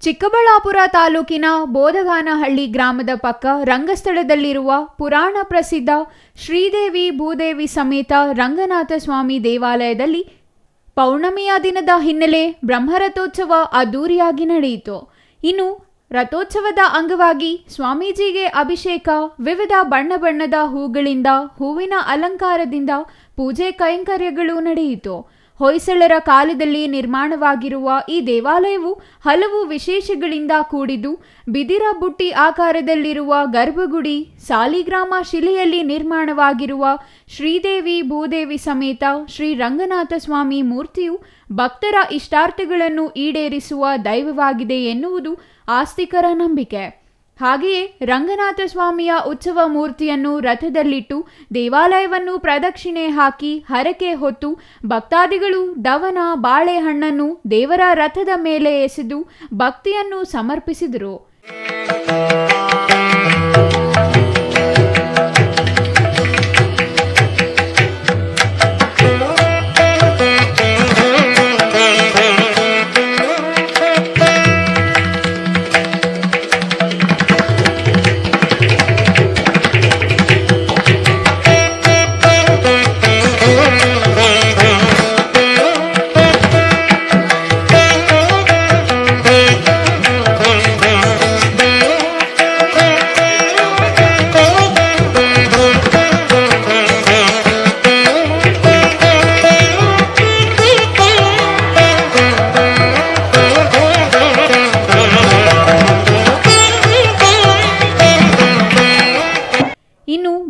ಚಿಕ್ಕಬಳ್ಳಾಪುರ ತಾಲೂಕಿನ ಬೋದಗಾನಹಳ್ಳಿ ಗ್ರಾಮದ ಪಕ್ಕ ರಂಗಸ್ಥಳದಲ್ಲಿರುವ ಪುರಾಣ ಪ್ರಸಿದ್ಧ ಶ್ರೀದೇವಿ ಭೂದೇವಿ ಸಮೇತ ರಂಗನಾಥ ಸ್ವಾಮಿ ದೇವಾಲಯದಲ್ಲಿ ಪೌರ್ಣಮಿಯ ದಿನದ ಹಿನ್ನೆಲೆ ಬ್ರಹ್ಮರಥೋತ್ಸವ ಅದ್ದೂರಿಯಾಗಿ ನಡೆಯಿತು. ಇನ್ನು ರಥೋತ್ಸವದ ಅಂಗವಾಗಿ ಸ್ವಾಮೀಜಿಗೆ ಅಭಿಷೇಕ, ವಿವಿಧ ಬಣ್ಣ ಬಣ್ಣದ ಹೂಗಳಿಂದ, ಹೂವಿನ ಅಲಂಕಾರದಿಂದ ಪೂಜೆ ಕೈಂಕರ್ಯಗಳು ನಡೆಯಿತು. ಹೊಯ್ಸಳರ ಕಾಲದಲ್ಲಿ ನಿರ್ಮಾಣವಾಗಿರುವ ಈ ದೇವಾಲಯವು ಹಲವು ವಿಶೇಷಗಳಿಂದ ಕೂಡಿದ್ದು, ಬಿದಿರ ಬುಟ್ಟಿ ಆಕಾರದಲ್ಲಿರುವ ಗರ್ಭಗುಡಿ, ಸಾಲಿಗ್ರಾಮ ಶಿಲೆಯಲ್ಲಿ ನಿರ್ಮಾಣವಾಗಿರುವ ಶ್ರೀದೇವಿ ಭೂದೇವಿ ಸಮೇತ ಶ್ರೀ ರಂಗನಾಥ ಸ್ವಾಮಿ ಮೂರ್ತಿಯು ಭಕ್ತರ ಇಷ್ಟಾರ್ಥಗಳನ್ನು ಈಡೇರಿಸುವ ದೈವವಾಗಿದೆ ಎನ್ನುವುದು ಆಸ್ತಿಕರ ನಂಬಿಕೆ. ಹಾಗೆಯೇ ರಂಗನಾಥ ಸ್ವಾಮಿಯ ಉತ್ಸವ ಮೂರ್ತಿಯನ್ನು ರಥದಲ್ಲಿಟ್ಟು ದೇವಾಲಯವನ್ನು ಪ್ರದಕ್ಷಿಣೆ ಹಾಕಿ ಹರಕೆ ಹೊತ್ತು ಭಕ್ತಾದಿಗಳು ದವನ, ಬಾಳೆಹಣ್ಣನ್ನು ದೇವರ ರಥದ ಮೇಲೆ ಎಸೆದು ಭಕ್ತಿಯನ್ನು ಸಮರ್ಪಿಸಿದರು.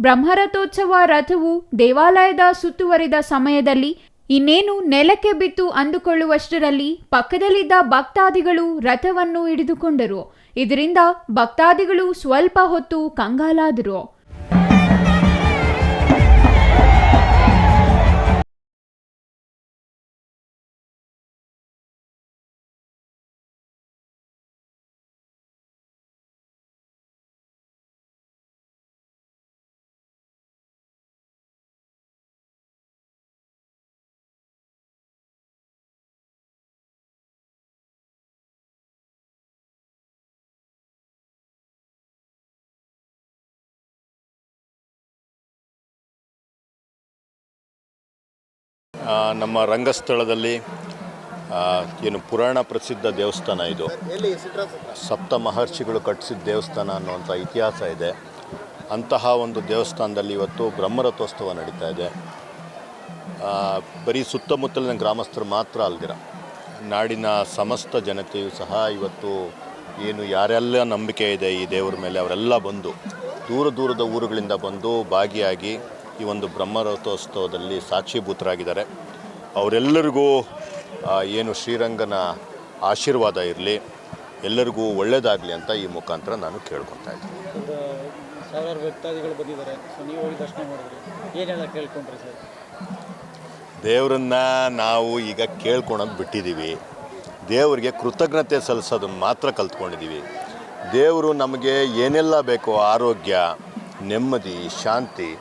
ಬ್ರಹ್ಮರಥೋತ್ಸವ ರಥವು ದೇವಾಲಯದ ಸುತ್ತುವರಿದ ಸಮಯದಲ್ಲಿ ಇನ್ನೇನು ನೆಲಕ್ಕೆ ಬಿತ್ತು ಅಂದುಕೊಳ್ಳುವಷ್ಟರಲ್ಲಿ ಪಕ್ಕದಲ್ಲಿದ್ದ ಭಕ್ತಾದಿಗಳು ರಥವನ್ನು ಹಿಡಿದುಕೊಂಡರು. ಇದರಿಂದ ಭಕ್ತಾದಿಗಳು ಸ್ವಲ್ಪ ಹೊತ್ತು ಕಂಗಾಲಾದರು. ನಮ್ಮ ರಂಗಸ್ಥಳದಲ್ಲಿ ಏನು ಪುರಾಣ ಪ್ರಸಿದ್ಧ ದೇವಸ್ಥಾನ ಇದು. ಸಪ್ತ ಮಹರ್ಷಿಗಳು ಕಟ್ಟಿಸಿದ ದೇವಸ್ಥಾನ ಅನ್ನುವಂಥ ಇತಿಹಾಸ ಇದೆ. ಅಂತಹ ಒಂದು ದೇವಸ್ಥಾನದಲ್ಲಿ ಇವತ್ತು ಬ್ರಹ್ಮರಥೋತ್ಸವ ನಡೀತಾ ಇದೆ. ಬರೀ ಸುತ್ತಮುತ್ತಲಿನ ಗ್ರಾಮಸ್ಥರು ಮಾತ್ರ ಅಲ್ದಿರ ನಾಡಿನ ಸಮಸ್ತ ಜನತೆಯೂ ಸಹ ಇವತ್ತು ಏನು ಯಾರೆಲ್ಲ ನಂಬಿಕೆ ಇದೆ ಈ ದೇವರ ಮೇಲೆ ಅವರೆಲ್ಲ ಬಂದು ದೂರ ದೂರದ ಊರುಗಳಿಂದ ಬಂದು ಭಾಗಿಯಾಗಿ ಈ ಒಂದು ಬ್ರಹ್ಮರಥೋತ್ಸವದಲ್ಲಿ ಸಾಕ್ಷೀಭೂತರಾಗಿದ್ದಾರೆ. ಅವರೆಲ್ಲರಿಗೂ ಏನು ಶ್ರೀರಂಗನ ಆಶೀರ್ವಾದ ಇರಲಿ, ಎಲ್ಲರಿಗೂ ಒಳ್ಳೆಯದಾಗಲಿ ಅಂತ ಈ ಮುಖಾಂತರ ನಾನು ಕೇಳ್ಕೊತಾ ಇದ್ದೀನಿ. ಸಾವಿರಾರು ಭಕ್ತಾದಿಗಳು ಬಂದಿದ್ದಾರೆ, ನೀವು ಹೋಗಿ ದರ್ಶನ ಮಾಡಿದ್ರಿ, ಏನೆಲ್ಲ ಕೇಳ್ಕೊಂಡ್ರಿ ಸರ್? ದೇವರನ್ನ ನಾವು ಈಗ ಕೇಳ್ಕೊಳೋದು ಬಿಟ್ಟಿದ್ದೀವಿ. ದೇವರಿಗೆ ಕೃತಜ್ಞತೆ ಸಲ್ಲಿಸೋದನ್ನು ಮಾತ್ರ ಕಲ್ತ್ಕೊಂಡಿದ್ದೀವಿ. ದೇವರು ನಮಗೆ ಏನೆಲ್ಲ ಬೇಕೋ, ಆರೋಗ್ಯ, ನೆಮ್ಮದಿ, ಶಾಂತಿ,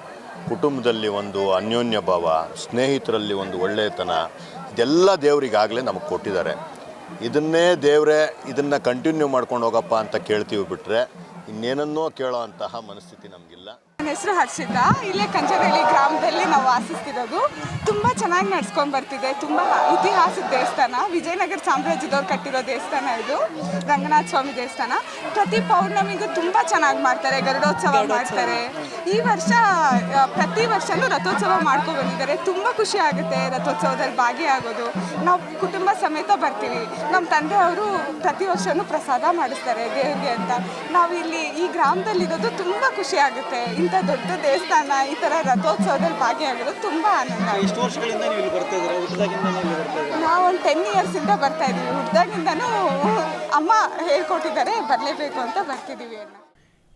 ಕುಟುಂಬದಲ್ಲಿ ಒಂದು ಅನ್ಯೋನ್ಯ ಭಾವ, ಸ್ನೇಹಿತರಲ್ಲಿ ಒಂದು ಒಳ್ಳೆಯತನ, ಇದೆಲ್ಲ ದೇವರಿಗಾಗಲೇ ನಮಗೆ ಕೊಟ್ಟಿದ್ದಾರೆ. ಇದನ್ನೇ ದೇವರೇ ಇದನ್ನು ಕಂಟಿನ್ಯೂ ಮಾಡ್ಕೊಂಡು ಹೋಗಪ್ಪ ಅಂತ ಕೇಳ್ತೀವಿ ಬಿಟ್ಟರೆ ಇನ್ನೇನನ್ನೋ ಕೇಳೋ ಅಂತಹ ಮನಸ್ಥಿತಿ ನಮಗಿಲ್ಲ. ನನ್ನ ಹೆಸರು ಹರ್ಷಿತಾ. ಇಲ್ಲೇ ಕಂಚನಹಳ್ಳಿ ಗ್ರಾಮದಲ್ಲಿ ನಾವು ವಾಸಿಸ್ತಿರೋದು. ತುಂಬ ಚೆನ್ನಾಗಿ ನಡ್ಸ್ಕೊಂಡು ಬರ್ತಿದೆ. ತುಂಬ ಇತಿಹಾಸದ ದೇವಸ್ಥಾನ, ವಿಜಯನಗರ ಸಾಮ್ರಾಜ್ಯದವ್ರು ಕಟ್ಟಿರೋ ದೇವಸ್ಥಾನ ಇದು, ರಂಗನಾಥ ಸ್ವಾಮಿ ದೇವಸ್ಥಾನ. ಪ್ರತಿ ಪೌರ್ಣಮಿಗೂ ತುಂಬ ಚೆನ್ನಾಗಿ ಮಾಡ್ತಾರೆ, ಗರುಡೋತ್ಸವ ಮಾಡ್ತಾರೆ. ಈ ವರ್ಷ ಪ್ರತಿ ವರ್ಷವೂ ರಥೋತ್ಸವ ಮಾಡ್ಕೊಂಡು ಬಂದಿದ್ದಾರೆ. ತುಂಬ ಖುಷಿ ಆಗುತ್ತೆ ರಥೋತ್ಸವದಲ್ಲಿ ಭಾಗಿಯಾಗೋದು. ನಾವು ಕುಟುಂಬ ಸಮೇತ ಬರ್ತೀವಿ. ನಮ್ಮ ತಂದೆಯವರು ಪ್ರತಿ ವರ್ಷವೂ ಪ್ರಸಾದ ಮಾಡಿಸ್ತಾರೆ ದೇವರಿಗೆ ಅಂತ. ನಾವು ಇಲ್ಲಿ ಈ ಗ್ರಾಮದಲ್ಲಿರೋದು ತುಂಬ ಖುಷಿ ಆಗುತ್ತೆ. ಇಂಥ ದೊಡ್ಡ ದೇವಸ್ಥಾನ, ಈ ಥರ ರಥೋತ್ಸವದಲ್ಲಿ ಭಾಗಿಯಾಗೋದು ತುಂಬ ಆನಂದ. ಎಷ್ಟು ವರ್ಷಗಳಿಂದ ನೀವು ಇಲ್ಲಿ ಬರ್ತಾ ಇದ್ದೀರಾ? ಹುಟ್ಟಿದಾಗಿಂದ ಇಲ್ಲಿ ಬರ್ತಾ ಇದ್ದೀರಾ? ನಾವು ಒಂದು 10 ಇಯರ್ಸಿಂದ ಬರ್ತಾ ಇದ್ದೀವಿ. ಹುಟ್ಟಿದಾಗಿಂದನೂ ಅಮ್ಮ ಹೇಳ್ಕೊಟ್ಟಿದ್ದಾರೆ, ಬರಲೇಬೇಕು ಅಂತ ಬರ್ತಿದ್ದೀವಿ.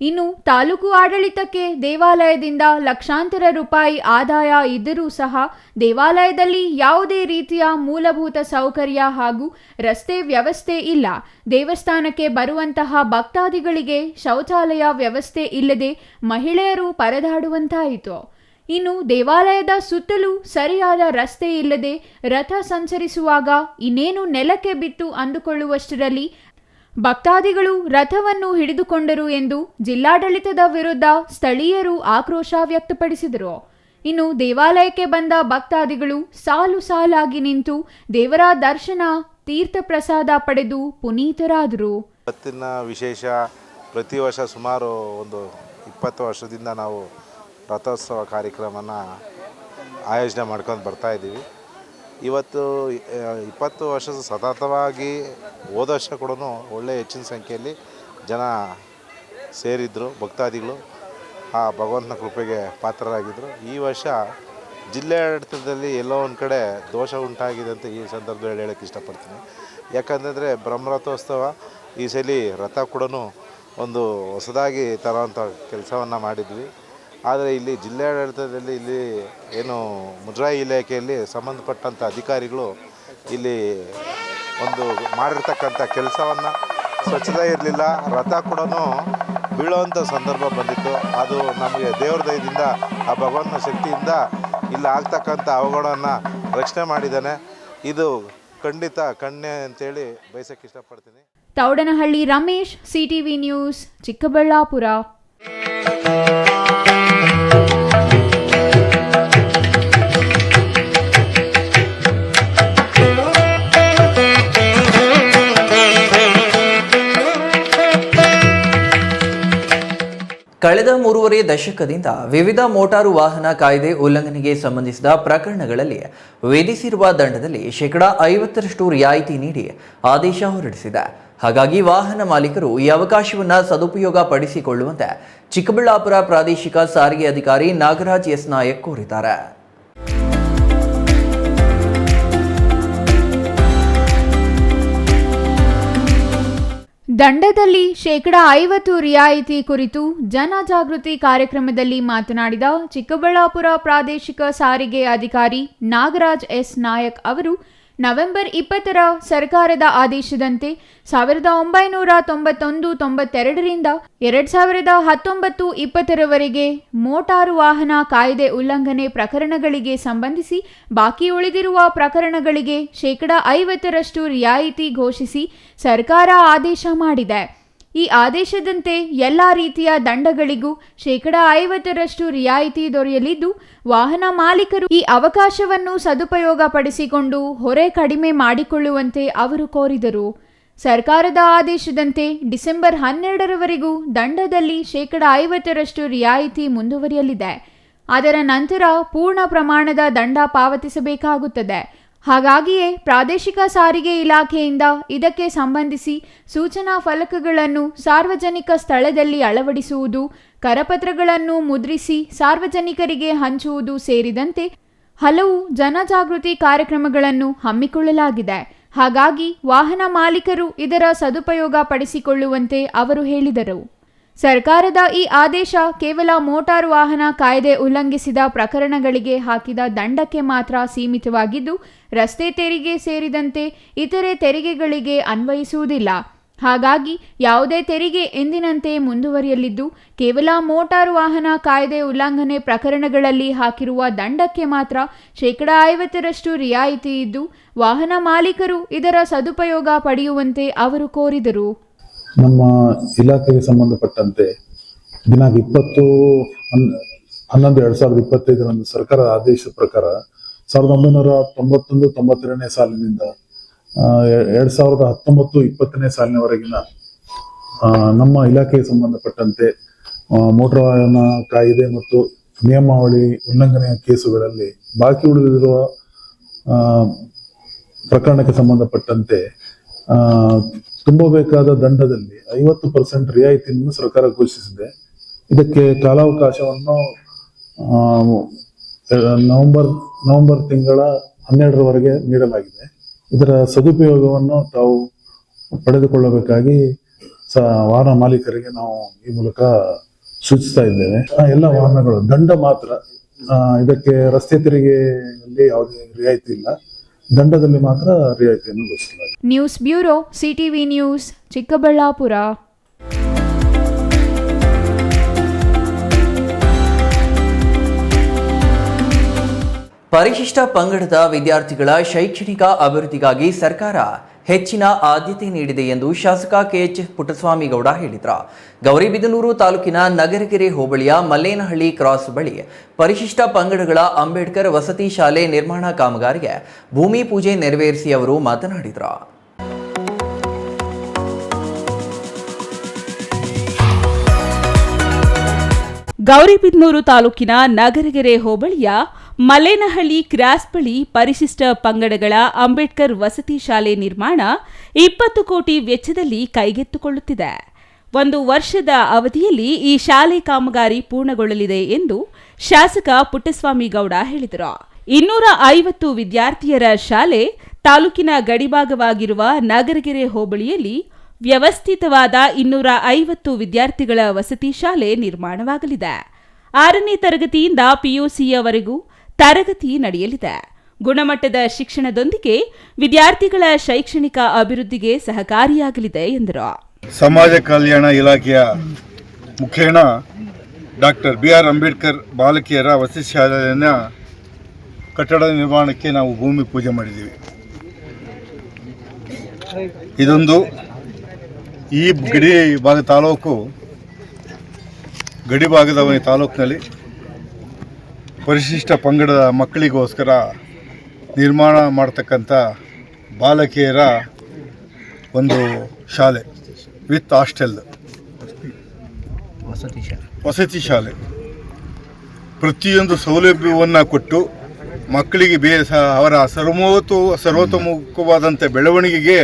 ಇನ್ನು ತಾಲೂಕು ಆಡಳಿತಕ್ಕೆ ದೇವಾಲಯದಿಂದ ಲಕ್ಷಾಂತರ ರೂಪಾಯಿ ಆದಾಯ ಇದ್ದರೂ ಸಹ ದೇವಾಲಯದಲ್ಲಿ ಯಾವುದೇ ರೀತಿಯ ಮೂಲಭೂತ ಸೌಕರ್ಯ ಹಾಗೂ ರಸ್ತೆ ವ್ಯವಸ್ಥೆ ಇಲ್ಲ. ದೇವಸ್ಥಾನಕ್ಕೆ ಬರುವಂತಹ ಭಕ್ತಾದಿಗಳಿಗೆ ಶೌಚಾಲಯ ವ್ಯವಸ್ಥೆ ಇಲ್ಲದೆ ಮಹಿಳೆಯರು ಪರದಾಡುವಂತಾಯಿತು. ಇನ್ನು ದೇವಾಲಯದ ಸುತ್ತಲೂ ಸರಿಯಾದ ರಸ್ತೆ ಇಲ್ಲದೆ ರಥ ಸಂಚರಿಸುವಾಗ ಇನ್ನೇನು ನೆಲಕ್ಕೆ ಬಿತ್ತು ಅಂದುಕೊಳ್ಳುವಷ್ಟರಲ್ಲಿ ಭಕ್ತಾದಿಗಳು ರಥವನ್ನು ಹಿಡಿದುಕೊಂಡರು ಎಂದು ಜಿಲ್ಲಾಡಳಿತದ ವಿರುದ್ಧ ಸ್ಥಳೀಯರು ಆಕ್ರೋಶ ವ್ಯಕ್ತಪಡಿಸಿದರು. ಇನ್ನು ದೇವಾಲಯಕ್ಕೆ ಬಂದ ಭಕ್ತಾದಿಗಳು ಸಾಲು ಸಾಲಾಗಿ ನಿಂತು ದೇವರ ದರ್ಶನ, ತೀರ್ಥ ಪ್ರಸಾದ ಪಡೆದು ಪುನೀತರಾದರು. ಇವತ್ತಿನ ವಿಶೇಷ ಪ್ರತಿ ವರ್ಷ ಸುಮಾರು ಒಂದು 20 ವರ್ಷದಿಂದ ನಾವು ರಥೋತ್ಸವ ಕಾರ್ಯಕ್ರಮನ ಆಯೋಜನೆ ಮಾಡ್ಕೊಂಡು ಬರ್ತಾಯಿದ್ದೀವಿ. ಇವತ್ತು 20 ವರ್ಷದ ಸತತವಾಗಿ ಹೋದ ವರ್ಷ ಕೂಡ ಒಳ್ಳೆಯ ಹೆಚ್ಚಿನ ಸಂಖ್ಯೆಯಲ್ಲಿ ಜನ ಸೇರಿದ್ರು, ಭಕ್ತಾದಿಗಳು ಆ ಭಗವಂತನ ಕೃಪೆಗೆ ಪಾತ್ರರಾಗಿದ್ದರು. ಈ ವರ್ಷ ಜಿಲ್ಲೆ ಆಡಳಿತದಲ್ಲಿ ಎಲ್ಲೋ ಒಂದು ಕಡೆ ದೋಷ ಉಂಟಾಗಿದೆ ಅಂತ ಈ ಸಂದರ್ಭದಲ್ಲಿ ಹೇಳೋಕ್ಕೆ ಇಷ್ಟಪಡ್ತೀನಿ. ಯಾಕಂತಂದರೆ ಬ್ರಹ್ಮರಥೋತ್ಸವ ಈ ಸಲ ರಥ ಕೂಡ ಒಂದು ಹೊಸದಾಗಿ ತರೋವಂಥ ಕೆಲಸವನ್ನು ಮಾಡಿದ್ವಿ. ಆದರೆ ಇಲ್ಲಿ ಜಿಲ್ಲಾಡಳಿತದಲ್ಲಿ ಇಲ್ಲಿ ಏನು ಮುಜರಾಯಿ ಇಲಾಖೆಯಲ್ಲಿ ಸಂಬಂಧಪಟ್ಟಂಥ ಅಧಿಕಾರಿಗಳು ಇಲ್ಲಿ ಒಂದು ಮಾಡಿರ್ತಕ್ಕಂಥ ಕೆಲಸವನ್ನು ಸ್ವಚ್ಛತೆ ಇರಲಿಲ್ಲ. ರಥ ಕೂಡ ಬೀಳುವಂಥ ಸಂದರ್ಭ ಬಂದಿತ್ತು. ಅದು ನಮಗೆ ದೇವ್ರ ದಯದಿಂದ ಆ ಭಗವಂತನ ಶಕ್ತಿಯಿಂದ ಇಲ್ಲಿ ಆಗ್ತಕ್ಕಂಥ ಅವಘಡವನ್ನು ರಕ್ಷಣೆ ಮಾಡಿದ್ದಾನೆ. ಇದು ಖಂಡಿತ ಕಣ್ಣೆ ಅಂತೇಳಿ ಬಯಸಕ್ಕೆ ಇಷ್ಟಪಡ್ತೀನಿ. Thoudanahalli Ramesh, CTV news, Chikkaballapur. ಕಳೆದ 3.5 ದಶಕದಿಂದ ವಿವಿಧ ಮೋಟಾರು ವಾಹನ ಕಾಯ್ದೆ ಉಲ್ಲಂಘನೆಗೆ ಸಂಬಂಧಿಸಿದ ಪ್ರಕರಣಗಳಲ್ಲಿ ವಿಧಿಸಿರುವ ದಂಡದಲ್ಲಿ ಶೇಕಡಾ 50% ರಿಯಾಯಿತಿ ನೀಡಿ ಆದೇಶ ಹೊರಡಿಸಿದೆ. ಹಾಗಾಗಿ ವಾಹನ ಮಾಲೀಕರು ಈ ಅವಕಾಶವನ್ನು ಸದುಪಯೋಗ ಪಡಿಸಿಕೊಳ್ಳುವಂತೆ ಚಿಕ್ಕಬಳ್ಳಾಪುರ ಪ್ರಾದೇಶಿಕ ಸಾರಿಗೆ ಅಧಿಕಾರಿ ನಾಗರಾಜ್ ಎಸ್ ನಾಯಕ್ ಕೋರಿದ್ದಾರೆ. ದಂಡದಲ್ಲಿ ಶೇಕಡಾ 50 ರಿಯಾಯಿತಿ ಕುರಿತು ಜನಜಾಗೃತಿ ಕಾರ್ಯಕ್ರಮದಲ್ಲಿ ಮಾತನಾಡಿದ ಚಿಕ್ಕಬಳ್ಳಾಪುರ ಪ್ರಾದೇಶಿಕ ಸಾರಿಗೆ ಅಧಿಕಾರಿ ನಾಗರಾಜ್ ಎಸ್ ನಾಯಕ್ ಅವರು ನವೆಂಬರ್ 20ರ ಸರ್ಕಾರದ ಆದೇಶದಂತೆ 1991-92ರಿಂದ 2019-20ರವರೆಗೆ ಮೋಟಾರು ವಾಹನ ಕಾಯ್ದೆ ಉಲ್ಲಂಘನೆ ಪ್ರಕರಣಗಳಿಗೆ ಸಂಬಂಧಿಸಿ ಬಾಕಿ ಉಳಿದಿರುವ ಪ್ರಕರಣಗಳಿಗೆ ಶೇಕಡಾ 50ರಷ್ಟು ರಿಯಾಯಿತಿ ಘೋಷಿಸಿ ಸರ್ಕಾರ ಆದೇಶ ಮಾಡಿದೆ. ಈ ಆದೇಶದಂತೆ ಎಲ್ಲ ರೀತಿಯ ದಂಡಗಳಿಗೂ ಶೇಕಡಾ 50ರಷ್ಟು ರಿಯಾಯಿತಿ ದೊರೆಯಲಿದ್ದು, ವಾಹನ ಮಾಲೀಕರು ಈ ಅವಕಾಶವನ್ನು ಸದುಪಯೋಗ ಪಡಿಸಿಕೊಂಡು ಹೊರೆ ಕಡಿಮೆ ಮಾಡಿಕೊಳ್ಳುವಂತೆ ಅವರು ಕೋರಿದರು. ಸರ್ಕಾರದ ಆದೇಶದಂತೆ ಡಿಸೆಂಬರ್ 12ರವರೆಗೂ ದಂಡದಲ್ಲಿ ಶೇಕಡಾ 50ರಷ್ಟು ರಿಯಾಯಿತಿ ಮುಂದುವರಿಯಲಿದೆ. ಅದರ ನಂತರ ಪೂರ್ಣ ಪ್ರಮಾಣದ ದಂಡ ಪಾವತಿಸಬೇಕಾಗುತ್ತದೆ. ಹಾಗಾಗಿಯೇ ಪ್ರಾದೇಶಿಕ ಸಾರಿಗೆ ಇಲಾಖೆಯಿಂದ ಇದಕ್ಕೆ ಸಂಬಂಧಿಸಿ ಸೂಚನಾ ಫಲಕಗಳನ್ನು ಸಾರ್ವಜನಿಕ ಸ್ಥಳದಲ್ಲಿ ಅಳವಡಿಸುವುದು, ಕರಪತ್ರಗಳನ್ನು ಮುದ್ರಿಸಿ ಸಾರ್ವಜನಿಕರಿಗೆ ಹಂಚುವುದು ಸೇರಿದಂತೆ ಹಲವು ಜನಜಾಗೃತಿ ಕಾರ್ಯಕ್ರಮಗಳನ್ನು ಹಮ್ಮಿಕೊಳ್ಳಲಾಗಿದೆ. ಹಾಗಾಗಿ ವಾಹನ ಮಾಲೀಕರು ಇದರ ಸದುಪಯೋಗ ಪಡಿಸಿಕೊಳ್ಳುವಂತೆ ಅವರು ಹೇಳಿದರು. ಸರ್ಕಾರದ ಈ ಆದೇಶ ಕೇವಲ ಮೋಟಾರು ವಾಹನ ಕಾಯ್ದೆ ಉಲ್ಲಂಘಿಸಿದ ಪ್ರಕರಣಗಳಿಗೆ ಹಾಕಿದ ದಂಡಕ್ಕೆ ಮಾತ್ರ ಸೀಮಿತವಾಗಿದ್ದು, ರಸ್ತೆ ತೆರಿಗೆ ಸೇರಿದಂತೆ ಇತರೆ ತೆರಿಗೆಗಳಿಗೆ ಅನ್ವಯಿಸುವುದಿಲ್ಲ. ಹಾಗಾಗಿ ಯಾವುದೇ ತೆರಿಗೆ ಎಂದಿನಂತೆ ಮುಂದುವರಿಯಲಿದ್ದು, ಕೇವಲ ಮೋಟಾರು ವಾಹನ ಕಾಯ್ದೆ ಉಲ್ಲಂಘನೆ ಪ್ರಕರಣಗಳಲ್ಲಿ ಹಾಕಿರುವ ದಂಡಕ್ಕೆ ಮಾತ್ರ ಶೇಕಡಾ 50ರಷ್ಟು ರಿಯಾಯಿತಿ ಇದ್ದು, ವಾಹನ ಮಾಲೀಕರು ಇದರ ಸದುಪಯೋಗ ಪಡೆಯುವಂತೆ ಅವರು ಕೋರಿದರು. ನಮ್ಮ ಇಲಾಖೆಗೆ ಸಂಬಂಧಪಟ್ಟಂತೆ ದಿನಾಂಕ 20/11/2025 ಸರ್ಕಾರದ ಆದೇಶದ ಪ್ರಕಾರ 1991-92ನೇ ಸಾಲಿನಿಂದ 2019-20 ಸಾಲಿನವರೆಗಿನ ನಮ್ಮ ಇಲಾಖೆಗೆ ಸಂಬಂಧಪಟ್ಟಂತೆ ಮೋಟಾರ್ ವಾಹನ ಕಾಯ್ದೆ ಮತ್ತು ನಿಯಮಾವಳಿ ಉಲ್ಲಂಘನೆಯ ಕೇಸುಗಳಲ್ಲಿ ಬಾಕಿ ಉಳಿದಿರುವ ಪ್ರಕರಣಕ್ಕೆ ಸಂಬಂಧಪಟ್ಟಂತೆ ತುಂಬಬೇಕಾದ ದಂಡದಲ್ಲಿ 50% ರಿಯಾಯಿತಿಯನ್ನು ಸರ್ಕಾರ ಘೋಷಿಸಿದೆ. ಇದಕ್ಕೆ ಕಾಲಾವಕಾಶವನ್ನು ನವೆಂಬರ್ ತಿಂಗಳ 12ರವರೆಗೆ ನೀಡಲಾಗಿದೆ. ಇದರ ಸದುಪಯೋಗವನ್ನು ತಾವು ಪಡೆದುಕೊಳ್ಳಬೇಕಾಗಿ ವಾಹನ ಮಾಲೀಕರಿಗೆ ನಾವು ಈ ಮೂಲಕ ಸೂಚಿಸ್ತಾ ಇದ್ದೇವೆ. ಎಲ್ಲ ವಾಹನಗಳು ದಂಡ ಮಾತ್ರ, ಇದಕ್ಕೆ ರಸ್ತೆ ತೆರಿಗೆಯಲ್ಲಿ ಯಾವುದೇ ರಿಯಾಯಿತಿ ಇಲ್ಲ, ದಂಡದಲ್ಲಿ ಮಾತ್ರ ರಿಯಾಯಿತಿಯನ್ನು ಘೋಷಿಸಲಾಗಿದೆ. News bureau, CTV news, Chikkaballapur. ಪರಿಶಿಷ್ಟ ಪಂಗಡದ ವಿದ್ಯಾರ್ಥಿಗಳ ಶೈಕ್ಷಣಿಕ ಅಭಿವೃದ್ಧಿಗಾಗಿ ಸರ್ಕಾರ ಹೆಚ್ಚಿನ ಆದ್ಯತೆ ನೀಡಿದೆ ಎಂದು ಶಾಸಕ ಕೆಎಚ್ ಪುಟ್ಟಸ್ವಾಮಿಗೌಡ ಹೇಳಿದರು. ಗೌರಿಬಿದನೂರು ತಾಲೂಕಿನ ನಗರಗೆರೆ ಹೋಬಳಿಯ ಮಲ್ಲೇನಹಳ್ಳಿ ಕ್ರಾಸ್ ಬಳಿ ಪರಿಶಿಷ್ಟ ಪಂಗಡಗಳ ಅಂಬೇಡ್ಕರ್ ವಸತಿ ಶಾಲೆ ನಿರ್ಮಾಣ ಕಾಮಗಾರಿಗೆ ಭೂಮಿ ಪೂಜೆ ನೆರವೇರಿಸಿ ಅವರು ಮಾತನಾಡಿದರು. ಗೌರಿಬಿದನೂರು ತಾಲೂಕಿನ ನಗರಗೆರೆ ಹೋಬಳಿಯ ಮಲೇನಹಳ್ಳಿ ಕ್ರಾಸ್ ಬಳಿ ಪರಿಶಿಷ್ಟ ಪಂಗಡಗಳ ಅಂಬೇಡ್ಕರ್ ವಸತಿ ಶಾಲೆ ನಿರ್ಮಾಣ 20 ಕೋಟಿ ವೆಚ್ಚದಲ್ಲಿ ಕೈಗೆತ್ತಿಕೊಳ್ಳುತ್ತಿದೆ. 1 ವರ್ಷದ ಅವಧಿಯಲ್ಲಿ ಈ ಶಾಲೆ ಕಾಮಗಾರಿ ಪೂರ್ಣಗೊಳ್ಳಲಿದೆ ಎಂದು ಶಾಸಕ ಪುಟ್ಟಸ್ವಾಮಿ ಗೌಡ ಹೇಳಿದರು. 250 ವಿದ್ಯಾರ್ಥಿಯರ ಶಾಲೆ ತಾಲೂಕಿನ ಗಡಿಭಾಗವಾಗಿರುವ ನಗರಗೆರೆ ಹೋಬಳಿಯಲ್ಲಿ ವ್ಯವಸ್ಥಿತವಾದ 250 ವಿದ್ಯಾರ್ಥಿಗಳ ವಸತಿ ಶಾಲೆ ನಿರ್ಮಾಣವಾಗಲಿದೆ. 6ನೇ ತರಗತಿಯಿಂದ ಪಿಯುಸಿಯವರೆಗೂ ತರಗತಿ ನಡೆಯಲಿದೆ. ಗುಣಮಟ್ಟದ ಶಿಕ್ಷಣದೊಂದಿಗೆ ವಿದ್ಯಾರ್ಥಿಗಳ ಶೈಕ್ಷಣಿಕ ಅಭಿವೃದ್ಧಿಗೆ ಸಹಕಾರಿಯಾಗಲಿದೆ ಎಂದರು. ಸಮಾಜ ಕಲ್ಯಾಣ ಇಲಾಖೆಯ ಮುಖೇನ ಡಾಕ್ಟರ್ BR ಅಂಬೇಡ್ಕರ್ ಬಾಲಕಿಯರ ವಸತಿ ಶಾಲೆಯ ಕಟ್ಟಡ ನಿರ್ಮಾಣಕ್ಕೆ ನಾವು ಭೂಮಿ ಪೂಜೆ ಮಾಡಿದ್ದೀವಿ. ಇದೊಂದು ಈ ಗಡಿ ಭಾಗ ಗಡಿ ಭಾಗದ ತಾಲೂಕಿನಲ್ಲಿ ಪರಿಶಿಷ್ಟ ಪಂಗಡದ ಮಕ್ಕಳಿಗೋಸ್ಕರ ನಿರ್ಮಾಣ ಮಾಡ್ತಕ್ಕಂಥ ಬಾಲಕಿಯರ ಒಂದು ಶಾಲೆ ವಿತ್ ಹಾಸ್ಟೆಲ್ ವಸತಿ ಶಾಲೆ ಪ್ರತಿಯೊಂದು ಸೌಲಭ್ಯವನ್ನು ಕೊಟ್ಟು ಮಕ್ಕಳಿಗೆ ಅವರ ಸರ್ವತೋಮುಖವಾದಂಥ ಬೆಳವಣಿಗೆಗೆ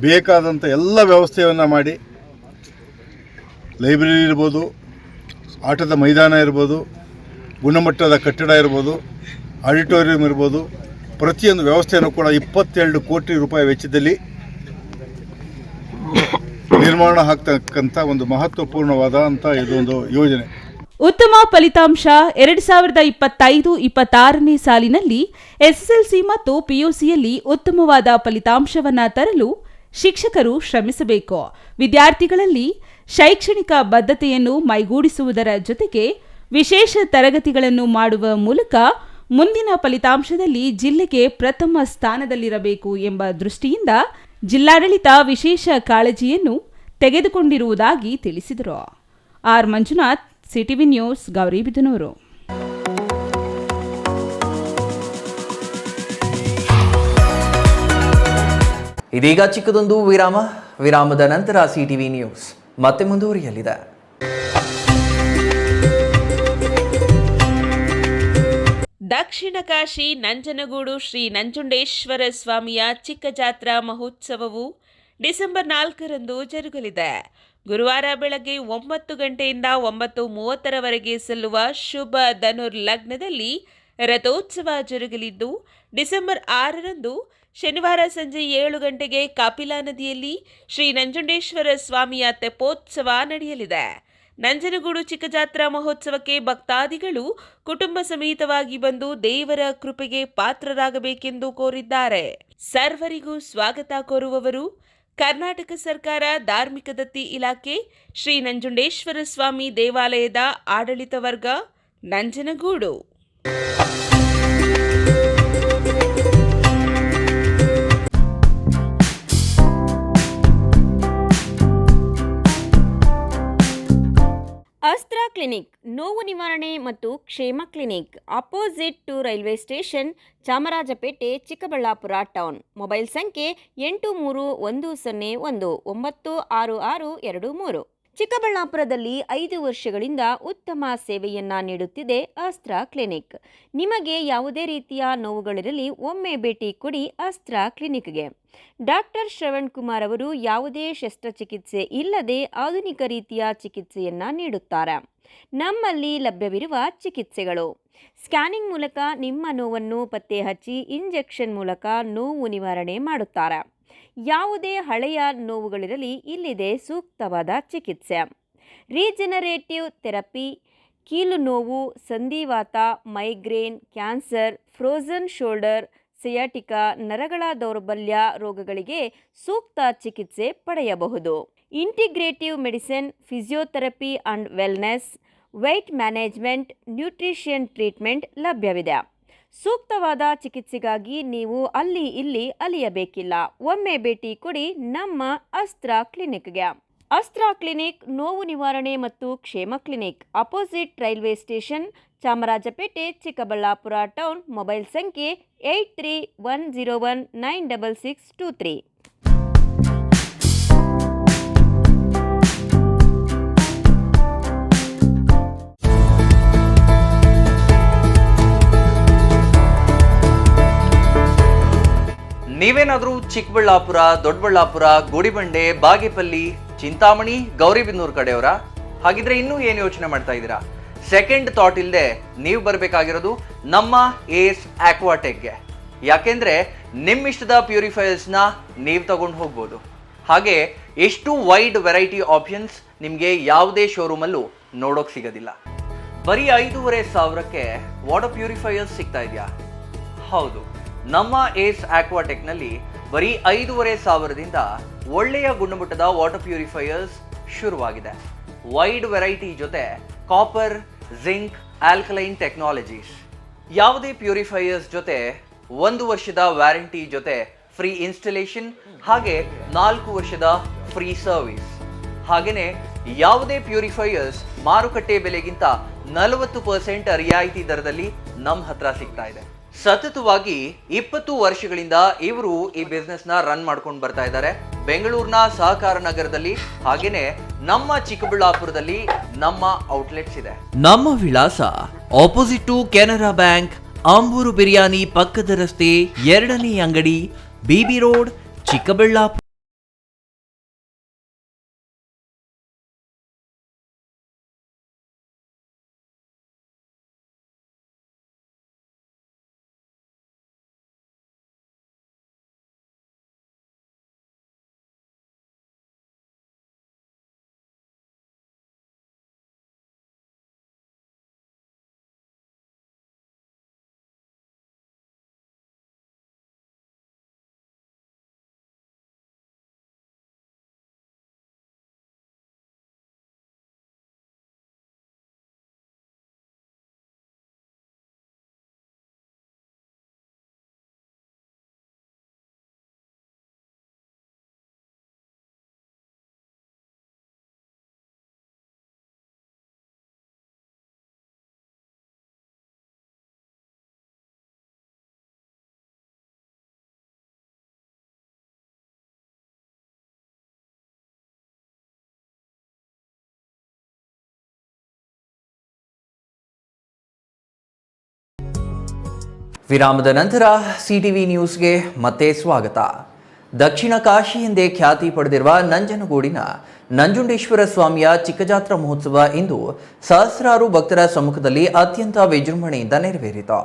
ಬೇಕಾದಂಥ ಎಲ್ಲ ವ್ಯವಸ್ಥೆಯನ್ನು ಮಾಡಿ, ಲೈಬ್ರರಿ ಇರ್ಬೋದು, ಆಟದ ಮೈದಾನ ಇರ್ಬೋದು, ಗುಣಮಟ್ಟದ ಕಟ್ಟಡ ಇರ್ಬೋದು, ಆಡಿಟೋರಿಯಂ ಇರ್ಬೋದು, ಪ್ರತಿಯೊಂದು ವ್ಯವಸ್ಥೆಯನ್ನು ಕೂಡ 22 ಕೋಟಿ ರೂಪಾಯಿ ವೆಚ್ಚದಲ್ಲಿ ನಿರ್ಮಾಣ ಆಗ್ತಕ್ಕಂಥ ಒಂದು ಮಹತ್ವಪೂರ್ಣವಾದಂಥ ಇದೊಂದು ಯೋಜನೆ. ಉತ್ತಮ ಫಲಿತಾಂಶ 2025-26ನೇ ಸಾಲಿನಲ್ಲಿ ಎಸ್ಎಸ್ಎಲ್ಸಿ ಮತ್ತು ಪಿಯುಸಿಯಲ್ಲಿ ಉತ್ತಮವಾದ ಫಲಿತಾಂಶವನ್ನು ತರಲು ಶಿಕ್ಷಕರು ಶ್ರಮಿಸಬೇಕು. ವಿದ್ಯಾರ್ಥಿಗಳಲ್ಲಿ ಶೈಕ್ಷಣಿಕ ಬದ್ಧತೆಯನ್ನು ಮೈಗೂಡಿಸುವುದರ ಜೊತೆಗೆ ವಿಶೇಷ ತರಗತಿಗಳನ್ನು ಮಾಡುವ ಮೂಲಕ ಮುಂದಿನ ಫಲಿತಾಂಶದಲ್ಲಿ ಜಿಲ್ಲೆಗೆ ಪ್ರಥಮ ಸ್ಥಾನದಲ್ಲಿರಬೇಕು ಎಂಬ ದೃಷ್ಟಿಯಿಂದ ಜಿಲ್ಲಾಡಳಿತ ವಿಶೇಷ ಕಾಳಜಿಯನ್ನು ತೆಗೆದುಕೊಂಡಿರುವುದಾಗಿ ತಿಳಿಸಿದರು. R Manjunath, CTV news, Gauribidanur. ಇದೀಗ ಚಿಕ್ಕದೊಂದು ವಿರಾಮದ ನಂತರ ಸಿಟಿವಿ ನ್ಯೂಸ್ ಮತ್ತೆ ಮುಂದುವರಿಯಲಿದೆ. ದಕ್ಷಿಣ ಕಾಶಿ ನಂಜನಗೂಡು ಶ್ರೀ ನಂಜುಂಡೇಶ್ವರ ಸ್ವಾಮಿಯ ಚಿಕ್ಕ ಜಾತ್ರಾ ಮಹೋತ್ಸವವು ಡಿಸೆಂಬರ್ 4ರಂದು ಜರುಗಲಿದೆ. ಗುರುವಾರ ಬೆಳಗ್ಗೆ 9 ಗಂಟೆಯಿಂದ 9:30ರವರೆಗೆ ಸಲ್ಲುವ ಶುಭ ಧನುರ್ ಲಗ್ನದಲ್ಲಿ ರಥೋತ್ಸವ ಜರುಗಲಿದ್ದು, ಡಿಸೆಂಬರ್ 6ರಂದು ಶನಿವಾರ ಸಂಜೆ 7 ಗಂಟೆಗೆ ಕಪಿಲಾ ನದಿಯಲ್ಲಿ ಶ್ರೀ ನಂಜುಂಡೇಶ್ವರ ಸ್ವಾಮಿಯ ತೆಪ್ಪೋತ್ಸವ ನಡೆಯಲಿದೆ. ನಂಜನಗೂಡು ಚಿಕ್ಕಜಾತ್ರಾ ಮಹೋತ್ಸವಕ್ಕೆ ಭಕ್ತಾದಿಗಳು ಕುಟುಂಬ ಸಮೇತವಾಗಿ ಬಂದು ದೇವರ ಕೃಪೆಗೆ ಪಾತ್ರರಾಗಬೇಕೆಂದು ಕೋರಿದ್ದಾರೆ. ಸರ್ವರಿಗೂ ಸ್ವಾಗತ ಕೋರುವವರು ಕರ್ನಾಟಕ ಸರ್ಕಾರ ಧಾರ್ಮಿಕ ದತ್ತಿ ಇಲಾಖೆ, ಶ್ರೀ ನಂಜುಂಡೇಶ್ವರ ಸ್ವಾಮಿ ದೇವಾಲಯದ ಆಡಳಿತ ವರ್ಗ, ನಂಜನಗೂಡು. ಅಸ್ತ್ರ ಕ್ಲಿನಿಕ್, ನೋವು ನಿವಾರಣೆ ಮತ್ತು ಕ್ಷೇಮ clinic, opposite to railway station, Chamarajapete, Chikkaballapur town. Mobile ಸಂಖ್ಯೆ 8310196623. ಚಿಕ್ಕಬಳ್ಳಾಪುರದಲ್ಲಿ 5 ವರ್ಷಗಳಿಂದ ಉತ್ತಮ ಸೇವೆಯನ್ನ ನೀಡುತ್ತಿದೆ ಅಸ್ತ್ರ ಕ್ಲಿನಿಕ್. ನಿಮಗೆ ಯಾವುದೇ ರೀತಿಯ ನೋವುಗಳಿರಲಿ ಒಮ್ಮೆ ಭೇಟಿ ಕೊಡಿ ಅಸ್ತ್ರ ಕ್ಲಿನಿಕ್ಗೆ. ಡಾಕ್ಟರ್ ಶ್ರವಣ್ ಕುಮಾರ್ ಅವರು ಯಾವುದೇ ಶಸ್ತ್ರಚಿಕಿತ್ಸೆ ಇಲ್ಲದೆ ಆಧುನಿಕ ರೀತಿಯ ಚಿಕಿತ್ಸೆಯನ್ನ ನೀಡುತ್ತಾರೆ. ನಮ್ಮಲ್ಲಿ ಲಭ್ಯವಿರುವ ಚಿಕಿತ್ಸೆಗಳು: ಸ್ಕ್ಯಾನಿಂಗ್ ಮೂಲಕ ನಿಮ್ಮ ನೋವನ್ನು ಪತ್ತೆ ಹಚ್ಚಿ ಇಂಜೆಕ್ಷನ್ ಮೂಲಕ ನೋವು ನಿವಾರಣೆ ಮಾಡುತ್ತಾರೆ. ಯಾವುದೇ ಹಳೆಯ ನೋವುಗಳಿರಲಿ ಇಲ್ಲಿದೆ ಸೂಕ್ತವಾದ ಚಿಕಿತ್ಸೆ. ರೀಜನರೇಟಿವ್ ಥೆರಪಿ, ಕೀಲು ನೋವು, ಸಂಧಿವಾತ, migraine, cancer, frozen shoulder, sciatica, ನರಗಳ ದೌರ್ಬಲ್ಯ ರೋಗಗಳಿಗೆ ಸೂಕ್ತ ಚಿಕಿತ್ಸೆ ಪಡೆಯಬಹುದು. Integrative medicine, physiotherapy and wellness, weight management, nutrition treatment ಲಭ್ಯವಿದೆ. ಸೂಕ್ತವಾದ ಚಿಕಿತ್ಸೆಗಾಗಿ ನೀವು ಅಲ್ಲಿ ಇಲ್ಲಿ ಅಲಿಯಬೇಕಿಲ್ಲ. ಒಮ್ಮೆ ಭೇಟಿ ಕೊಡಿ ನಮ್ಮ ಅಸ್ತ್ರ ಕ್ಲಿನಿಕ್ಗೆ. ಅಸ್ತ್ರ ಕ್ಲಿನಿಕ್ ನೋವು ನಿವಾರಣೆ ಮತ್ತು ಕ್ಷೇಮ clinic, opposite railway station, Chamarajapete, Chikkaballapur town. Mobile ಸಂಖ್ಯೆ 8310196623. ನೀವೇನಾದ್ರೂ ಚಿಕ್ಕಬಳ್ಳಾಪುರ, ದೊಡ್ಡಬಳ್ಳಾಪುರ, ಗುಡಿಬಂಡೆ, ಬಾಗೇಪಲ್ಲಿ, ಚಿಂತಾಮಣಿ, ಗೌರಿಬಿದನೂರು ಕಡೆಯವರ? ಹಾಗಿದ್ರೆ ಇನ್ನೂ ಏನು ಯೋಚನೆ ಮಾಡ್ತಾ ಇದ್ದೀರಾ? ಸೆಕೆಂಡ್ ಥಾಟ್ ಇಲ್ಲದೆ ನೀವು ಬರಬೇಕಾಗಿರೋದು ನಮ್ಮ ಏಸ್ ಆಕ್ವಾಟೆಕ್ಗೆ. ಯಾಕೆಂದ್ರೆ ನಿಮ್ಮಿಷ್ಟದ ಪ್ಯೂರಿಫೈಯರ್ಸ್ನ ನೀವು ತಗೊಂಡು ಹೋಗ್ಬೋದು. ಹಾಗೆ ಎಷ್ಟು ವೈಡ್ ವೆರೈಟಿ ಆಪ್ಷನ್ಸ್ ನಿಮಗೆ ಯಾವುದೇ ಶೋರೂಮಲ್ಲೂ ನೋಡೋಕೆ ಸಿಗೋದಿಲ್ಲ. ಬರೀ 5,500ಕ್ಕೆ ವಾಟರ್ ಪ್ಯೂರಿಫೈಯರ್ಸ್ ಸಿಗ್ತಾ ಇದೆಯಾ? ಹೌದು, ನಮ್ಮ ಏಸ್ ಆಕ್ವಾಟೆಕ್ನಲ್ಲಿ ಬರೀ 5,500ದಿಂದ ಒಳ್ಳೆಯ ಗುಣಮಟ್ಟದ ವಾಟರ್ ಪ್ಯೂರಿಫೈಯರ್ಸ್ ಶುರುವಾಗಿದೆ. ವೈಡ್ ವೆರೈಟಿ ಜೊತೆ ಕಾಪರ್, ಜಿಂಕ್, ಆಲ್ಕಲೈನ್ ಟೆಕ್ನಾಲಜೀಸ್. ಯಾವುದೇ ಪ್ಯೂರಿಫೈಯರ್ಸ್ ಜೊತೆ 1 ವರ್ಷದ ವ್ಯಾರಂಟಿ ಜೊತೆ ಫ್ರೀ ಇನ್ಸ್ಟಾಲೇಷನ್, ಹಾಗೆ 4 ವರ್ಷದ ಫ್ರೀ ಸರ್ವಿಸ್. ಹಾಗೆಯೇ ಯಾವುದೇ ಪ್ಯೂರಿಫೈಯರ್ಸ್ ಮಾರುಕಟ್ಟೆ ಬೆಲೆಗಿಂತ 40% ರಿಯಾಯಿತಿ ದರದಲ್ಲಿ ನಮ್ಮ ಹತ್ರ ಸಿಗ್ತಾ ಇದೆ. ಸತತವಾಗಿ 20 ವರ್ಷಗಳಿಂದ ಇವರು ಈ ಬಿಸ್ನೆಸ್ ನ ರನ್ ಮಾಡ್ಕೊಂಡು ಬರ್ತಾ ಇದ್ದಾರೆ. ಬೆಂಗಳೂರಿನ ಸಹಕಾರ ನಗರದಲ್ಲಿ, ಹಾಗೇನೆ ನಮ್ಮ ಚಿಕ್ಕಬಳ್ಳಾಪುರದಲ್ಲಿ ನಮ್ಮ ಔಟ್ಲೆಟ್ಸ್ ಇದೆ. ನಮ್ಮ ವಿಳಾಸ opposite to Canara bank, Ambur biryani ಪಕ್ಕದ ರಸ್ತೆ, 2ನೇ ಅಂಗಡಿ, ಬಿಬಿ ರೋಡ್, ಚಿಕ್ಕಬಳ್ಳಾಪುರ. ವಿರಾಮದ ನಂತರ ಸಿಟಿವಿ ನ್ಯೂಸ್ಗೆ ಮತ್ತೆ ಸ್ವಾಗತ. ದಕ್ಷಿಣ ಕಾಶಿ ಎಂದೇ ಖ್ಯಾತಿ ಪಡೆದಿರುವ ನಂಜನಗೂಡಿನ ನಂಜುಂಡೇಶ್ವರ ಸ್ವಾಮಿಯ ಚಿಕ್ಕಜಾತ್ರಾ ಮಹೋತ್ಸವ ಇಂದು ಸಹಸ್ರಾರು ಭಕ್ತರ ಸಮ್ಮುಖದಲ್ಲಿ ಅತ್ಯಂತ ವಿಜೃಂಭಣೆಯಿಂದ ನೆರವೇರಿತು.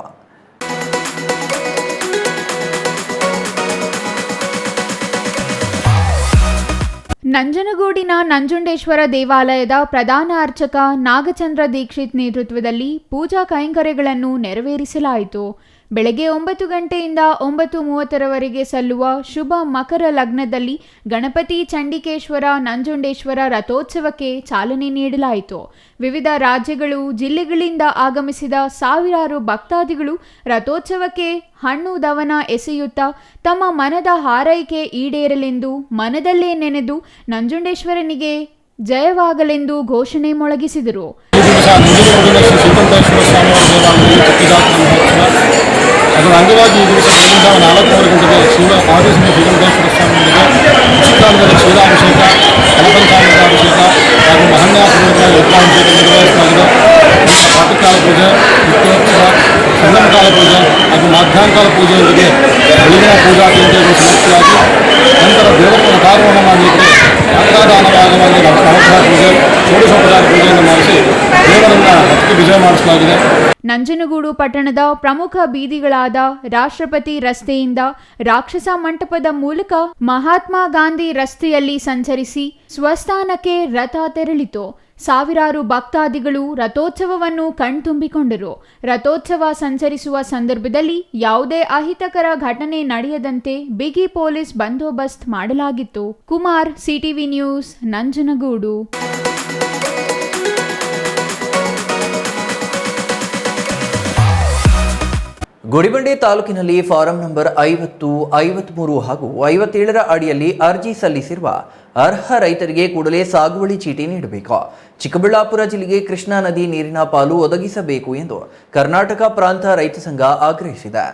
ನಂಜನಗೂಡಿನ ನಂಜುಂಡೇಶ್ವರ ದೇವಾಲಯದ ಪ್ರಧಾನ ಅರ್ಚಕ ನಾಗಚಂದ್ರ ದೀಕ್ಷಿತ್ ನೇತೃತ್ವದಲ್ಲಿ ಪೂಜಾ ಕೈಂಕರ್ಯಗಳನ್ನು ನೆರವೇರಿಸಲಾಯಿತು. ಬೆಳಗ್ಗೆ 9 ಗಂಟೆಯಿಂದ 9:30ರವರೆಗೆ ಸಲ್ಲುವ ಶುಭ ಮಕರ ಲಗ್ನದಲ್ಲಿ ಗಣಪತಿ ಚಂಡಿಕೇಶ್ವರ ನಂಜುಂಡೇಶ್ವರ ರಥೋತ್ಸವಕ್ಕೆ ಚಾಲನೆ ನೀಡಲಾಯಿತು. ವಿವಿಧ ರಾಜ್ಯಗಳು, ಜಿಲ್ಲೆಗಳಿಂದ ಆಗಮಿಸಿದ ಸಾವಿರಾರು ಭಕ್ತಾದಿಗಳು ರಥೋತ್ಸವಕ್ಕೆ ಹಣ್ಣು ದವನ ಎಸೆಯುತ್ತಾ ತಮ್ಮ ಮನದ ಹಾರೈಕೆ ಈಡೇರಲೆಂದು ಮನದಲ್ಲೇ ನೆನೆದು ನಂಜುಂಡೇಶ್ವರನಿಗೆ ಜಯವಾಗಲೆಂದು ಘೋಷಣೆ ಮೊಳಗಿಸಿದರು. ಅದರ ಅಂಗವಾಗಿ ಈ ದಿವಸ ಬೆಳಗಿನ 4:30 ಗಂಟೆಗೆ ಆದೇಶದ ಶ್ರೀಕಂಠೇಶ್ವರ ಸ್ವಾಮಿಗಳಿಗೆ ಉಚಿತಕಾಲದಲ್ಲಿ ಕ್ಷೀರಾಭಿಷೇಕ, ಫಲಪಂಚಾಮೃತಾಭಿಷೇಕ ಹಾಗೂ ಮಹಾನ್ಯಾಸಪೂರ್ವಕ ಯಜ್ಞಾಭಿಷೇಕ ನಿರ್ವಹಿಸಲಾಗಿದೆ. ಪ್ರಾತಃಕಾಲ ಪೂಜೆ, ನಿತ್ಯೋತ್ಸವ, ಸಂಗಮಕಾಲ ಪೂಜೆ ಹಾಗೂ ಮಧ್ಯಾಹ್ನಕಾಲ ಪೂಜೆಯೊಂದಿಗೆ ಬೆಳಗಿನ ಪೂಜಾ ಕೇಂದ್ರಗಳು ಸಮಾಪ್ತಿಯಾಗಿ ನಂತರ ದೇವರ ಅವತಾರವನ್ನು ಮಾಡಲಿಕ್ಕೆ ಯಾತ್ರಾದಾನ ಭಾಗವಾಗಿ ನವಗ್ರಹ ಪೂಜೆ, ಷೋಡಶೋಪಚಾರ ಪೂಜೆಯನ್ನು ಮಾಡಿಸಿ ದೇವರನ್ನು ರಥಕ್ಕೆ ವಿಜಯ ಮಾಡಿಸಲಾಗಿದೆ. ನಂಜನಗೂಡು ಪಟ್ಟಣದ ಪ್ರಮುಖ ಬೀದಿಗಳಾದ ರಾಷ್ಟ್ರಪತಿ ರಸ್ತೆಯಿಂದ ರಾಕ್ಷಸ ಮಂಟಪದ ಮೂಲಕ ಮಹಾತ್ಮ ಗಾಂಧಿ ರಸ್ತೆಯಲ್ಲಿ ಸಂಚರಿಸಿ ಸ್ವಸ್ಥಾನಕ್ಕೆ ರಥ ತೆರಳಿತು. ಸಾವಿರಾರು ಭಕ್ತಾದಿಗಳು ರಥೋತ್ಸವವನ್ನು ಕಣ್ತುಂಬಿಕೊಂಡರು. ರಥೋತ್ಸವ ಸಂಚರಿಸುವ ಸಂದರ್ಭದಲ್ಲಿ ಯಾವುದೇ ಅಹಿತಕರ ಘಟನೆ ನಡೆಯದಂತೆ ಬಿಗಿ ಪೊಲೀಸ್ ಬಂದೋಬಸ್ತ್ ಮಾಡಲಾಗಿತ್ತು. Kumar, CTV news, Nanjangud. ಗುಡಿಬಂಡೆ ತಾಲೂಕಿನಲ್ಲಿ ಫಾರಂ ನಂಬರ್ 50, 53 ಹಾಗೂ 57ರ ಅಡಿಯಲ್ಲಿ ಅರ್ಜಿ ಸಲ್ಲಿಸಿರುವ ಅರ್ಹ ರೈತರಿಗೆ ಕೂಡಲೇ ಸಾಗುವಳಿ ಚೀಟಿ ನೀಡಬೇಕು. ಚಿಕ್ಕಬಳ್ಳಾಪುರ ಜಿಲ್ಲೆಗೆ ಕೃಷ್ಣಾ ನದಿ ನೀರಿನ ಪಾಲು ಒದಗಿಸಬೇಕು ಎಂದು ಕರ್ನಾಟಕ ಪ್ರಾಂತ ರೈತ ಸಂಘ ಆಗ್ರಹಿಸಿದೆ.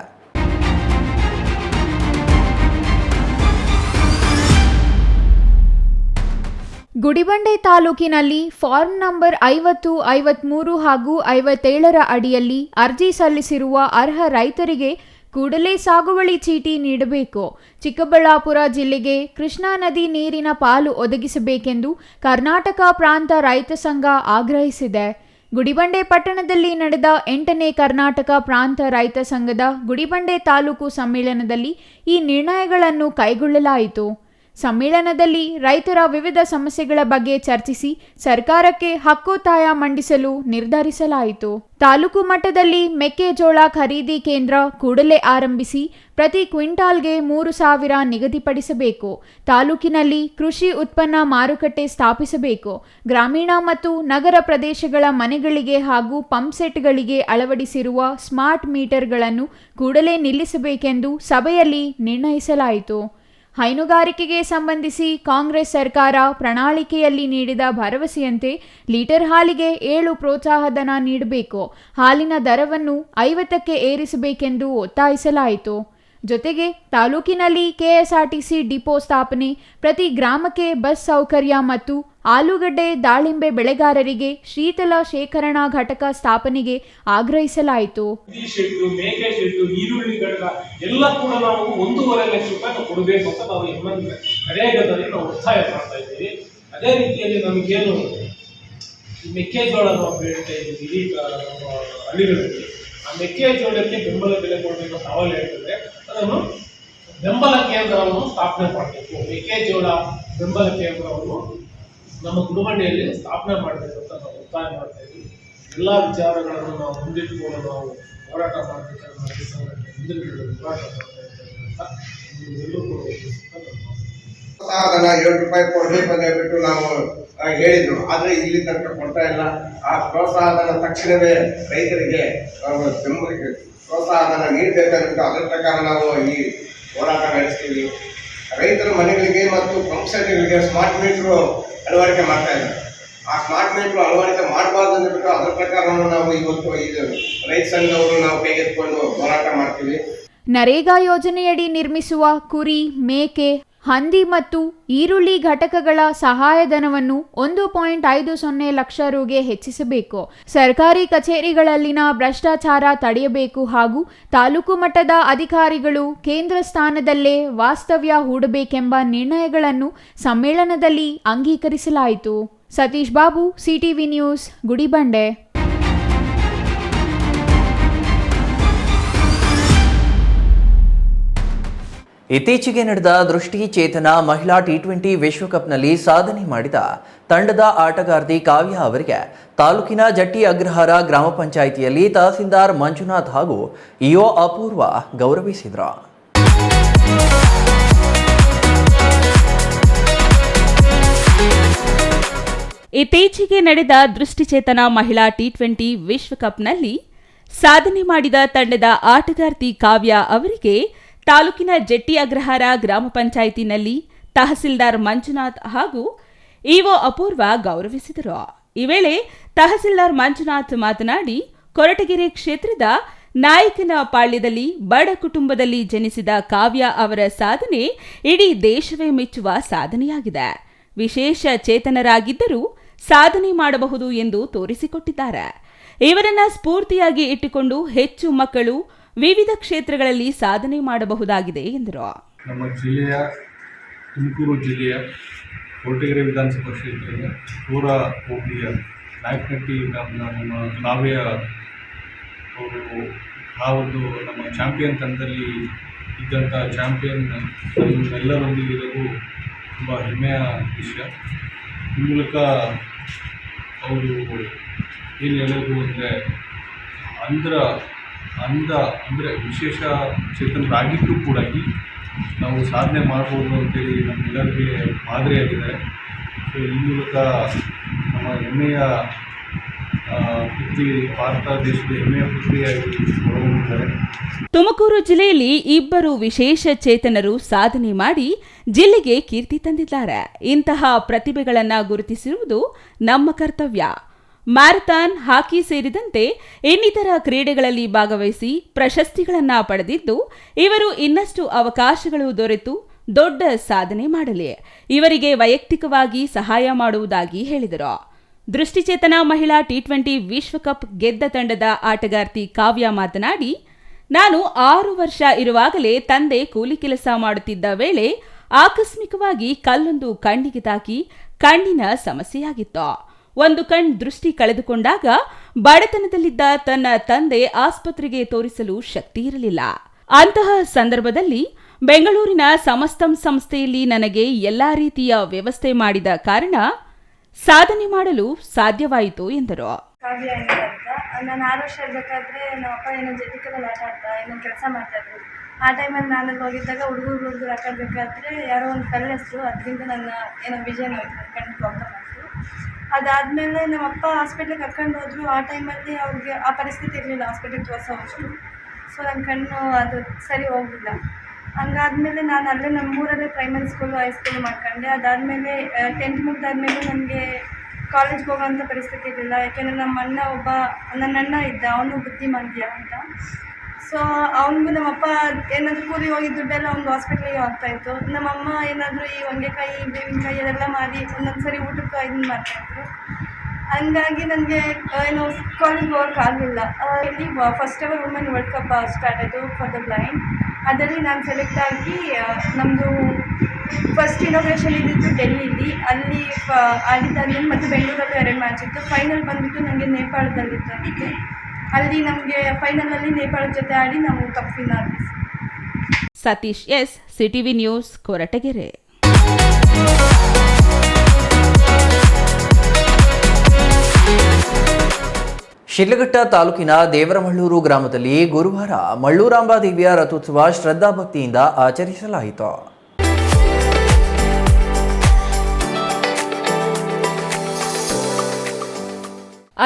ಗುಡಿಬಂಡೆ ತಾಲೂಕಿನಲ್ಲಿ ಫಾರ್ಮ್ ನಂಬರ್ 50, 53 ಹಾಗೂ 57ರ ಅಡಿಯಲ್ಲಿ ಅರ್ಜಿ ಸಲ್ಲಿಸಿರುವ ಅರ್ಹ ರೈತರಿಗೆ ಕೂಡಲೇ ಸಾಗುವಳಿ ಚೀಟಿ ನೀಡಬೇಕು. ಚಿಕ್ಕಬಳ್ಳಾಪುರ ಜಿಲ್ಲೆಗೆ ಕೃಷ್ಣಾ ನದಿ ನೀರಿನ ಪಾಲು ಒದಗಿಸಬೇಕೆಂದು ಕರ್ನಾಟಕ ಪ್ರಾಂತ ರೈತ ಸಂಘ ಆಗ್ರಹಿಸಿದೆ. ಗುಡಿಬಂಡೆ ಪಟ್ಟಣದಲ್ಲಿ ನಡೆದ 8ನೇ ಕರ್ನಾಟಕ ಪ್ರಾಂತ ರೈತ ಸಂಘದ ಗುಡಿಬಂಡೆ ತಾಲೂಕು ಸಮ್ಮೇಳನದಲ್ಲಿ ಈ ನಿರ್ಣಯಗಳನ್ನು ಕೈಗೊಳ್ಳಲಾಯಿತು. ಸಮ್ಮೇಳನದಲ್ಲಿ ರೈತರ ವಿವಿಧ ಸಮಸ್ಯೆಗಳ ಬಗ್ಗೆ ಚರ್ಚಿಸಿ ಸರ್ಕಾರಕ್ಕೆ ಹಕ್ಕೊತ್ತಾಯ ಮಂಡಿಸಲು ನಿರ್ಧರಿಸಲಾಯಿತು. ತಾಲೂಕು ಮಟ್ಟದಲ್ಲಿ ಮೆಕ್ಕೆಜೋಳ ಖರೀದಿ ಕೇಂದ್ರ ಕೂಡಲೇ ಆರಂಭಿಸಿ ಪ್ರತಿ ಕ್ವಿಂಟಾಲ್ಗೆ 3,000 ನಿಗದಿಪಡಿಸಬೇಕು. ತಾಲೂಕಿನಲ್ಲಿ ಕೃಷಿ ಉತ್ಪನ್ನ ಮಾರುಕಟ್ಟೆ ಸ್ಥಾಪಿಸಬೇಕು. ಗ್ರಾಮೀಣ ಮತ್ತು ನಗರ ಪ್ರದೇಶಗಳ ಮನೆಗಳಿಗೆ ಹಾಗೂ ಪಂಪ್ಸೆಟ್ಗಳಿಗೆ ಅಳವಡಿಸಿರುವ ಸ್ಮಾರ್ಟ್ ಮೀಟರ್ಗಳನ್ನು ಕೂಡಲೇ ನಿಲ್ಲಿಸಬೇಕೆಂದು ಸಭೆಯಲ್ಲಿ ನಿರ್ಣಯಿಸಲಾಯಿತು. ಹೈನುಗಾರಿಕೆಗೆ ಸಂಬಂಧಿಸಿ ಕಾಂಗ್ರೆಸ್ ಸರ್ಕಾರ ಪ್ರಣಾಳಿಕೆಯಲ್ಲಿ ನೀಡಿದ ಭರವಸೆಯಂತೆ ಲೀಟರ್ ಹಾಲಿಗೆ 7 ಪ್ರೋತ್ಸಾಹಧನ ನೀಡಬೇಕು. ಹಾಲಿನ ದರವನ್ನು 50ಕ್ಕೆ ಏರಿಸಬೇಕೆಂದು ಒತ್ತಾಯಿಸಲಾಯಿತು. ಜೊತೆಗೆ ತಾಲೂಕಿನಲ್ಲಿ ಕೆಎಸ್ಆರ್ಟಿಸಿ ಡಿಪೋ ಸ್ಥಾಪನೆ, ಪ್ರತಿ ಗ್ರಾಮಕ್ಕೆ ಬಸ್ ಸೌಕರ್ಯ ಮತ್ತು ಆಲೂಗಡ್ಡೆ ದಾಳಿಂಬೆ ಬೆಳೆಗಾರರಿಗೆ ಶೀತಲ ಶೇಖರಣಾ ಘಟಕ ಸ್ಥಾಪನೆಗೆ ಆಗ್ರಹಿಸಲಾಯಿತು. ಮೇಕೆ ಶೆಡ್ಡು, ಈರುಳ್ಳಿ ಘಟಕ ಎಲ್ಲ ಕೂಡ ನಾವು 1.5 ಲಕ್ಷ ರೂಪಾಯಿ ಕೊಡಬೇಕು ಅಂತ ನಾವು ನರೇಗಾದಲ್ಲಿ ನಾವು ಒತ್ತಾಯ ಮಾಡ್ತಾ ಇದ್ದೀವಿ. ಅದೇ ರೀತಿಯಲ್ಲಿ ನಮಗೇನು ಮೆಕ್ಕೆಜೋಳ ನಾವು ಬೆಳೀತಾ ಇದ್ದೀವಿ ಇಡೀ ಹಳ್ಳಿಗಳಲ್ಲಿ, ಆ ಮೆಕ್ಕೆಜೋಳಕ್ಕೆ ಬೆಂಬಲ ಬೆಲೆ ಕೊಡಬೇಕು ಸವಾಲು ಹೇಳ್ತದೆ. ಅದನ್ನು ಬೆಂಬಲ ಕೇಂದ್ರವನ್ನು ಸ್ಥಾಪನೆ ಮಾಡಬೇಕು. ಮೆಕ್ಕೆಜೋಳ ಬೆಂಬಲ ಕೇಂದ್ರವನ್ನು ನಮ್ಮ ಗುಡಿಬಂಡೆಯಲ್ಲಿ ಸ್ಥಾಪನೆ ಮಾಡಬೇಕು ಅಂತ ನಾವು ಒತ್ತಾಯ ಮಾಡ್ತಾ ಇದ್ದೀವಿ. ಎಲ್ಲ ವಿಚಾರಗಳನ್ನು ನಾವು ಮುಂದಿಟ್ಟುಕೊಂಡು ನಾವು ಹೋರಾಟ ಮಾಡಬೇಕಾದ್ರೆ ಮುಂದಿಟ್ಟು ಹೋರಾಟ ಮಾಡ್ತಾ ಇದ್ದೇವೆ ಅಂತ ಎಲ್ಲರೂ ಕೂಡ ಪ್ರೋತ್ಸಾಹಧನ 7 ರೂಪಾಯಿ ಕೊಡಬೇಕು ಅಂತ ಹೇಳ್ಬಿಟ್ಟು ನಾವು ಹೇಳಿದ್ರು. ಆದರೆ ಇಲ್ಲಿ ತನಕ ಕೊಡ್ತಾ ಇಲ್ಲ. ಆ ಪ್ರೋತ್ಸಾಹಧನ ತಕ್ಷಣವೇ ರೈತರಿಗೆ ಪ್ರೋತ್ಸಾಹಧನ ನೀಡಬೇಕಂತ ಅದರ ಪ್ರಕಾರ ನಾವು ಈ ಹೋರಾಟ ನಡೆಸ್ತೀವಿ. ರೈತರ ಮನೆಗಳಿಗೆ ಮತ್ತು ಪಂಪ್ಸೆಟ್ಗಳಿಗೆ ಸ್ಮಾರ್ಟ್ ಮೀಟ್ರು ಅಳವಡಿಕೆ ಮಾಡ್ತಾ ಇದ್ದಾರೆ. ಆ ಸ್ಮಾರ್ಟ್ ಮೀಟ್ರು ಅಳವಡಿಕೆ ಮಾಡಬಾರ್ದು ಅಂದ್ಬಿಟ್ಟು ಅದರ ಪ್ರಕಾರ ನಾವು ಇವತ್ತು ಇದು ರೈತ ಸಂಘದವರು ನಾವು ಕೈಗೆತ್ತಿಕೊಂಡು ಹೋರಾಟ ಮಾಡ್ತೀವಿ. ನರೇಗಾ ಯೋಜನೆಯಡಿ ನಿರ್ಮಿಸುವ ಕುರಿ, ಮೇಕೆ, ಹಂದಿ ಮತ್ತು ಈರುಳ್ಳಿ ಘಟಕಗಳ ಸಹಾಯಧನವನ್ನು 1.50 ಲಕ್ಷ ರುಗೆ ಹೆಚ್ಚಿಸಬೇಕು. ಸರ್ಕಾರಿ ಕಚೇರಿಗಳಲ್ಲಿನ ಭ್ರಷ್ಟಾಚಾರ ತಡೆಯಬೇಕು ಹಾಗೂ ತಾಲೂಕು ಮಟ್ಟದ ಅಧಿಕಾರಿಗಳು ಕೇಂದ್ರ ಸ್ಥಾನದಲ್ಲೇ ವಾಸ್ತವ್ಯ ಹೂಡಬೇಕೆಂಬ ನಿರ್ಣಯಗಳನ್ನು ಸಮ್ಮೇಳನದಲ್ಲಿ ಅಂಗೀಕರಿಸಲಾಯಿತು. Satish Babu, CTV news, Gudibande. ಇತ್ತೀಚೆಗೆ ನಡೆದ ದೃಷ್ಟಿಚೇತನ ಮಹಿಳಾ ಟಿ20 ವಿಶ್ವಕಪ್ನಲ್ಲಿ ಸಾಧನೆ ಮಾಡಿದ ತಂಡದ ಆಟಗಾರ್ತಿ ಕಾವ್ಯ ಅವರಿಗೆ ತಾಲೂಕಿನ ಜಟ್ಟಿ ಅಗ್ರಹಾರ ಗ್ರಾಮ ಪಂಚಾಯಿತಿಯಲ್ಲಿ ತಹಸೀಲ್ದಾರ್ ಮಂಜುನಾಥ್ ಹಾಗೂ ಇಒ ಅಪೂರ್ವ ಗೌರವಿಸಿದರು. ಇತ್ತೀಚೆಗೆ ನಡೆದ ದೃಷ್ಟಿಚೇತನ ಮಹಿಳಾ ಟಿ20 ವಿಶ್ವಕಪ್ನಲ್ಲಿ ಸಾಧನೆ ಮಾಡಿದ ತಂಡದ ಆಟಗಾರ್ತಿ ಕಾವ್ಯ ಅವರಿಗೆ ತಾಲೂಕಿನ ಜಟ್ಟಿ ಅಗ್ರಹಾರ ಗ್ರಾಮ ಪಂಚಾಯಿತಿನಲ್ಲಿ ತಹಸೀಲ್ದಾರ್ ಮಂಜುನಾಥ್ ಹಾಗೂ ಇಒ ಅಪೂರ್ವ ಗೌರವಿಸಿದರು. ಈ ವೇಳೆ ತಹಸೀಲ್ದಾರ್ ಮಂಜುನಾಥ್ ಮಾತನಾಡಿ, ಕೊರಟಗೆರೆ ಕ್ಷೇತ್ರದ ನಾಯಕನ ಪಾಳ್ಯದಲ್ಲಿ ಬಡ ಕುಟುಂಬದಲ್ಲಿ ಜನಿಸಿದ ಕಾವ್ಯ ಅವರ ಸಾಧನೆ ಇಡೀ ದೇಶವೇ ಮೆಚ್ಚುವ ಸಾಧನೆಯಾಗಿದೆ. ವಿಶೇಷ ಚೇತನರಾಗಿದ್ದರೂ ಸಾಧನೆ ಮಾಡಬಹುದು ಎಂದು ತೋರಿಸಿಕೊಟ್ಟಿದ್ದಾರೆ. ಇವರನ್ನ ಸ್ಫೂರ್ತಿಯಾಗಿ ಇಟ್ಟುಕೊಂಡು ಹೆಚ್ಚು ಮಕ್ಕಳು ವಿವಿಧ ಕ್ಷೇತ್ರಗಳಲ್ಲಿ ಸಾಧನೆ ಮಾಡಬಹುದಾಗಿದೆ ಎಂದರು. ನಮ್ಮ ಜಿಲ್ಲೆಯ ತುಮಕೂರು ಜಿಲ್ಲೆಯ ಕೊರಟಗೆರೆ ವಿಧಾನಸಭಾ ಕ್ಷೇತ್ರದ ಪೂರ ಹೋಬಳಿಯ ನಾಯಕನಹಟ್ಟಿ ಗ್ರಾಮದ ನಮ್ಮ ಕಾವ್ಯ ಅವರು ಆ ಒಂದು ನಮ್ಮ ಚಾಂಪಿಯನ್ ತಂಡದಲ್ಲಿ ಇದ್ದಂಥ ಚಾಂಪಿಯನ್ ನಮ್ಮೆಲ್ಲರೊಂದಿಗೆ ಇರೋದು ತುಂಬ ಹೆಮ್ಮೆಯ ವಿಷಯ. ಈ ಮೂಲಕ ಅವರು ಏನು ಹೇಳೋದು ಅಂದರೆ ಅಂದರೆ ವಿಶೇಷ ಚೇತನರಾಗಿದ್ದರೂ ಕೂಡ ನಾವು ಸಾಧನೆ ಮಾಡ್ಬೋದು ಅಂತೇಳಿ ನಮ್ಮೆಲ್ಲರಿಗೆ ಮಾದರಿಯಾಗಿದ್ದಾರೆ. ಸೊ ಈ ಮೂಲಕ ನಮ್ಮ ಹೆಮ್ಮೆಯ ಪುತ್ರಿ, ಭಾರತ ದೇಶದ ಹೆಮ್ಮೆಯ ಪುತ್ರಿಯಾಗಿ ಹೊರಹೊಮ್ಮಿದ್ದಾರೆ. ತುಮಕೂರು ಜಿಲ್ಲೆಯಲ್ಲಿ ಇಬ್ಬರು ವಿಶೇಷ ಚೇತನರು ಸಾಧನೆ ಮಾಡಿ ಜಿಲ್ಲೆಗೆ ಕೀರ್ತಿ ತಂದಿದ್ದಾರೆ. ಇಂತಹ ಪ್ರತಿಭೆಗಳನ್ನು ಗುರುತಿಸಿರುವುದು ನಮ್ಮ ಕರ್ತವ್ಯ. ಮ್ಯಾರಥಾನ್, ಹಾಕಿ ಸೇರಿದಂತೆ ಇನ್ನಿತರ ಕ್ರೀಡೆಗಳಲ್ಲಿ ಭಾಗವಹಿಸಿ ಪ್ರಶಸ್ತಿಗಳನ್ನು ಪಡೆದಿದ್ದು, ಇವರು ಇನ್ನಷ್ಟು ಅವಕಾಶಗಳು ದೊರೆತು ದೊಡ್ಡ ಸಾಧನೆ ಮಾಡಲಿ. ಇವರಿಗೆ ವೈಯಕ್ತಿಕವಾಗಿ ಸಹಾಯ ಮಾಡುವುದಾಗಿ ಹೇಳಿದರು. ದೃಷ್ಟಿಚೇತನ ಮಹಿಳಾ ಟಿ20 ವಿಶ್ವಕಪ್ ಗೆದ್ದ ತಂಡದ ಆಟಗಾರ್ತಿ ಕಾವ್ಯ ಮಾತನಾಡಿ, ನಾನು 6 ವರ್ಷ ಇರುವಾಗಲೇ ತಂದೆ ಕೂಲಿ ಕೆಲಸ ಮಾಡುತ್ತಿದ್ದ ವೇಳೆ ಆಕಸ್ಮಿಕವಾಗಿ ಕಲ್ಲೊಂದು ಕಣ್ಣಿಗೆ ತಾಕಿ ಕಣ್ಣಿನ ಸಮಸ್ಯೆಯಾಗಿತ್ತು. ಒಂದು ಕಣ್ ದೃಷ್ಟಿ ಕಳೆದುಕೊಂಡಾಗ ಬಡತನದಲ್ಲಿದ್ದ ತನ್ನ ತಂದೆ ಆಸ್ಪತ್ರೆಗೆ ತೋರಿಸಲು ಶಕ್ತಿ ಇರಲಿಲ್ಲ. ಅಂತಹ ಸಂದರ್ಭದಲ್ಲಿ ಬೆಂಗಳೂರಿನ ಸಮಸ್ತಂ ಸಂಸ್ಥೆಯಲ್ಲಿ ನನಗೆ ಎಲ್ಲಾ ರೀತಿಯ ವ್ಯವಸ್ಥೆ ಮಾಡಿದ ಕಾರಣ ಸಾಧನೆ ಮಾಡಲು ಸಾಧ್ಯವಾಯಿತು ಎಂದರು. ನಾನು 6 ವರ್ಷ ಇರಬೇಕಾದ್ರೆ ನಮ್ಮ ಅಪ್ಪ ಏನೋ ಜೆಟಿಕಲ್ಲಿ ಆಟ ಆಡ್ತಾ ಏನೋ ಕೆಲಸ ಮಾಡ್ತಾಯಿದ್ರು. ಆ ಟೈಮಲ್ಲಿ ನಾನು ಹೋಗಿದ್ದಾಗ ಹುಡುಗರು ಆಟ ಆಡಬೇಕಾದ್ರೆ ಯಾರೋ ಒಂದು ಕಲ್ಲು ಹೆಸರು, ಅದರಿಂದ ನನ್ನ ಏನೋ ವಿಷನ್ ಹೋಯ್ತು, ಕಣ್ಣು ಪ್ರಾಬ್ಲಮ್ ಆಯಿತು. ಅದಾದಮೇಲೆ ನಮ್ಮ ಅಪ್ಪ ಹಾಸ್ಪಿಟ್ಲಿಗೆ ಕರ್ಕೊಂಡು ಹೋದ್ರು. ಆ ಟೈಮಲ್ಲಿ ಅವ್ರಿಗೆ ಆ ಪರಿಸ್ಥಿತಿ ಇರಲಿಲ್ಲ ಹಾಸ್ಪಿಟ್ಲಿಗೆ ತೋರಿಸೋಷ್ಟು. ಸೊ ನನ್ನ ಕಣ್ಣು ಅದು ಸರಿ ಹೋಗಲಿಲ್ಲ. ಹಂಗಾದ್ಮೇಲೆ ನಾನು ಅಲ್ಲೇ ನಮ್ಮೂರಲ್ಲೇ ಪ್ರೈಮರಿ ಸ್ಕೂಲು ಹೈಸ್ಕೂಲು ಮಾಡ್ಕೊಂಡೆ. ಅದಾದಮೇಲೆ 10th ಮುಗಿದಾದ್ಮೇಲೆ ನನಗೆ ಕಾಲೇಜ್ಗೆ ಹೋಗೋಂಥ ಪರಿಸ್ಥಿತಿ ಇರಲಿಲ್ಲ. ಯಾಕೆಂದರೆ ನನ್ನ ಅಣ್ಣ ಇದ್ದ, ಅವನು ಬುದ್ಧಿಮಾಂದ್ಯ ಅಂತ. ಸೊ ಅವನಿಗೂ ನಮ್ಮಪ್ಪ ಏನಾದರೂ ಕೂಲಿ ಹೋಗಿದ್ದ ದುಡ್ಡೆಲ್ಲ ಒಂದು ಹಾಸ್ಪಿಟ್ಲಿಗೆ ಹೋಗ್ತಾಯಿತ್ತು. ನಮ್ಮಮ್ಮ ಏನಾದರೂ ಈ ಹೊಂಗೆಕಾಯಿ ಬೇವಿನಕಾಯಿ ಅದೆಲ್ಲ ಮಾರಿ ಒಂದೊಂದು ಸರಿ ಊಟಕ್ಕೆ ಇದನ್ನು ಮಾಡ್ತಾಯಿದ್ರು. ಹಂಗಾಗಿ ನನಗೆ ಏನೋ ಕಾಲೇಜ್ಗೆ ಹೋಗೋಕ್ಕಾಗಲಿಲ್ಲ. ಇಲ್ಲಿ first ever women world cup start ಆಯಿತು ಫಾರ್ ದ ಬ್ಲೈಂಡ್. ಅದರಲ್ಲಿ ನಾನು ಸೆಲೆಕ್ಟ್ ಆಗಿ ನಮ್ಮದು ಫಸ್ಟ್ ಇನಾಗ್ರೇಷನ್ ಇದ್ದಿದ್ದು ಡೆಲ್ಲಿಲಿ, ಅಲ್ಲಿ ಆಡಿದ್ದಾದ್ಮೇಲೆ ಮತ್ತು ಬೆಂಗಳೂರಲ್ಲಿ 2 ಮ್ಯಾಚ್ ಇತ್ತು. ಫೈನಲ್ ಬಂದುಬಿಟ್ಟು ನನಗೆ ನೇಪಾಳದಲ್ಲಿತ್ತು. ಅದಕ್ಕೆ ಅಲ್ಲಿ ನಮಗೆ ಫೈನಲಲ್ಲಿ ನೇಪಾಳದ ಜೊತೆ ಆಡಿ ನಾವು ಕಪ್ ವಿನ್ ಆದ್ವಿ. Satish S, CTV news, Koratagere. Sidlaghatta ತಾಲೂಕಿನ ದೇವರಮಳ್ಳೂರು ಗ್ರಾಮದಲ್ಲಿ ಗುರುವಾರ ಮಳ್ಳೂರಾಂಬಾದೇವಿಯ ರಥೋತ್ಸವ ಶ್ರದ್ಧಾಭಕ್ತಿಯಿಂದ ಆಚರಿಸಲಾಯಿತು.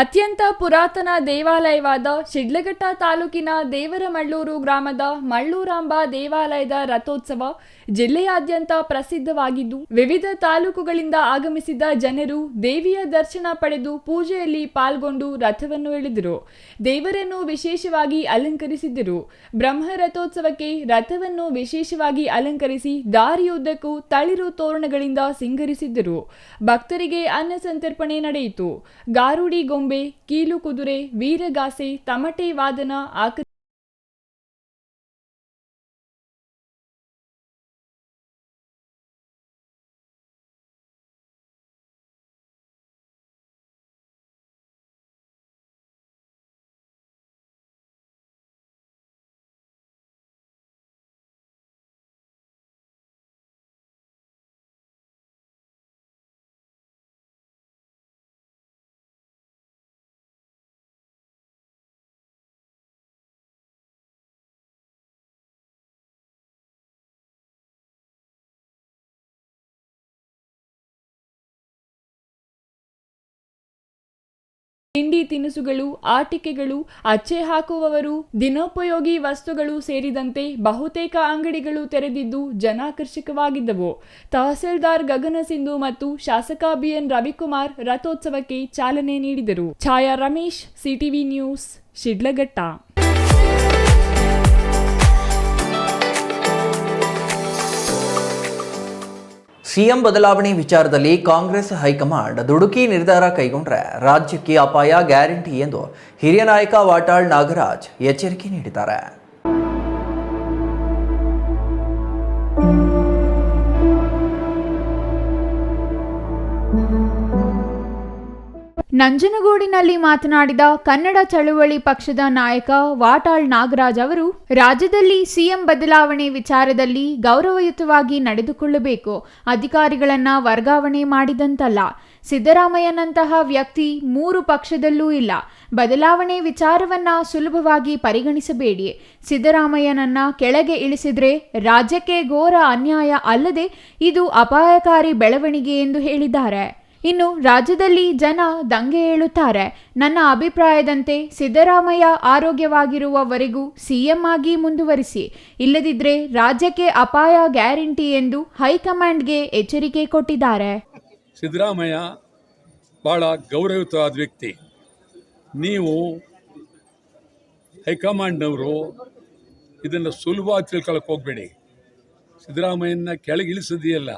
ಅತ್ಯಂತ ಪುರಾತನ ದೇವಾಲಯವಾದ ಶಿಡ್ಲಘಟ್ಟ ತಾಲೂಕಿನ ದೇವರಮಳ್ಳೂರು ಗ್ರಾಮದ ಮಳ್ಳೂರಾಂಬಾ ದೇವಾಲಯದ ರಥೋತ್ಸವ ಜಿಲ್ಲೆಯಾದ್ಯಂತ ಪ್ರಸಿದ್ಧವಾಗಿದ್ದು, ವಿವಿಧ ತಾಲೂಕುಗಳಿಂದ ಆಗಮಿಸಿದ ಜನರು ದೇವಿಯ ದರ್ಶನ ಪಡೆದು ಪೂಜೆಯಲ್ಲಿ ಪಾಲ್ಗೊಂಡು ರಥವನ್ನು ಎಳೆದರು. ದೇವರನ್ನು ವಿಶೇಷವಾಗಿ ಅಲಂಕರಿಸಿದ್ದರು. ಬ್ರಹ್ಮ ರಥೋತ್ಸವಕ್ಕೆ ರಥವನ್ನು ವಿಶೇಷವಾಗಿ ಅಲಂಕರಿಸಿ ದಾರಿಯುದ್ದಕ್ಕೂ ತಳಿರು ತೋರಣಗಳಿಂದ ಸಿಂಗರಿಸಿದ್ದರು. ಭಕ್ತರಿಗೆ ಅನ್ನ ಸಂತರ್ಪಣೆ ನಡೆಯಿತು. ಗಾರುಡಿ ಗೊಂಬೆ, ಕೀಲು ಕುದುರೆ, ವೀರಗಾಸೆ, ತಮಟೆ ವಾದನ, ತಿಂಡಿ ತಿನಿಸುಗಳು, ಆಟಿಕೆಗಳು, ಅಚ್ಚೆ ಹಾಕುವವರು, ದಿನೋಪಯೋಗಿ ವಸ್ತುಗಳು ಸೇರಿದಂತೆ ಬಹುತೇಕ ಅಂಗಡಿಗಳು ತೆರೆದಿದ್ದು ಜನಾಕರ್ಷಕವಾಗಿದ್ದವು. ತಹಸೀಲ್ದಾರ್ ಗಗನ ಸಿಂಧು ಮತ್ತು ಶಾಸಕ ಬಿಎನ್ ರವಿಕುಮಾರ್ ರಥೋತ್ಸವಕ್ಕೆ ಚಾಲನೆ ನೀಡಿದರು. Chaya Ramesh, CTV news, Shidlaghatta. CM ಬದಲಾವಣೆ ವಿಚಾರದಲ್ಲಿ ಕಾಂಗ್ರೆಸ್ ಹೈಕಮಾಂಡ್ ದುಡುಕಿ ನಿರ್ಧಾರ ಕೈಗೊಂಡ್ರೆ ರಾಜ್ಯಕ್ಕೆ ಅಪಾಯ ಗ್ಯಾರಂಟಿ ಎಂದು ಹಿರಿಯ ನಾಯಕ ವಾಟಾಳ್ ನಾಗರಾಜ್ ಎಚ್ಚರಿಕೆ ನೀಡಿದ್ದಾರೆ. ನಂಜನಗೂಡಿನಲ್ಲಿ ಮಾತನಾಡಿದ ಕನ್ನಡ ಚಳುವಳಿ ಪಕ್ಷದ ನಾಯಕ ವಾಟಾಳ್ ನಾಗರಾಜ್ ಅವರು, ರಾಜ್ಯದಲ್ಲಿ ಸಿಎಂ ಬದಲಾವಣೆ ವಿಚಾರದಲ್ಲಿ ಗೌರವಯುತವಾಗಿ ನಡೆದುಕೊಳ್ಳಬೇಕು. ಅಧಿಕಾರಿಗಳನ್ನ ವರ್ಗಾವಣೆ ಮಾಡಿದಂತಲ್ಲ. ಸಿದ್ದರಾಮಯ್ಯನಂತಹ ವ್ಯಕ್ತಿ 3 ಪಕ್ಷದಲ್ಲೂ ಇಲ್ಲ. ಬದಲಾವಣೆ ವಿಚಾರವನ್ನ ಸುಲಭವಾಗಿ ಪರಿಗಣಿಸಬೇಡಿ. ಸಿದ್ದರಾಮಯ್ಯನನ್ನ ಕೆಳಗೆ ಇಳಿಸಿದ್ರೆ ರಾಜ್ಯಕ್ಕೆ ಘೋರ ಅನ್ಯಾಯ ಅಲ್ಲದೆ ಇದು ಅಪಾಯಕಾರಿ ಬೆಳವಣಿಗೆ ಎಂದು ಹೇಳಿದ್ದಾರೆ. ಇನ್ನು ರಾಜ್ಯದಲ್ಲಿ ಜನ ದಂಗೆ ಏಳುತ್ತಾರೆ. ನನ್ನ ಅಭಿಪ್ರಾಯದಂತೆ ಸಿದ್ದರಾಮಯ್ಯ ಆರೋಗ್ಯವಾಗಿರುವವರೆಗೂ ಸಿಎಂ ಆಗಿ ಮುಂದುವರಿಸಿ, ಇಲ್ಲದಿದ್ದರೆ ರಾಜ್ಯಕ್ಕೆ ಅಪಾಯ ಗ್ಯಾರಂಟಿ ಎಂದು ಹೈಕಮಾಂಡ್ಗೆ ಎಚ್ಚರಿಕೆ ಕೊಟ್ಟಿದ್ದಾರೆ. ಸಿದ್ದರಾಮಯ್ಯ ಬಹಳ ಗೌರವಯುತವಾದ ವ್ಯಕ್ತಿ. ನೀವು ಹೈಕಮಾಂಡ್ನವರು ಇದನ್ನು ಸುಲಭವಾಗಿ ತಿಳ್ಕೊಳ್ಳೋಕೆ ಹೋಗಬೇಡಿ. ಸಿದ್ದರಾಮಯ್ಯನ ಕೆಳಗಿಳಿಸೋದಿಯಲ್ಲ,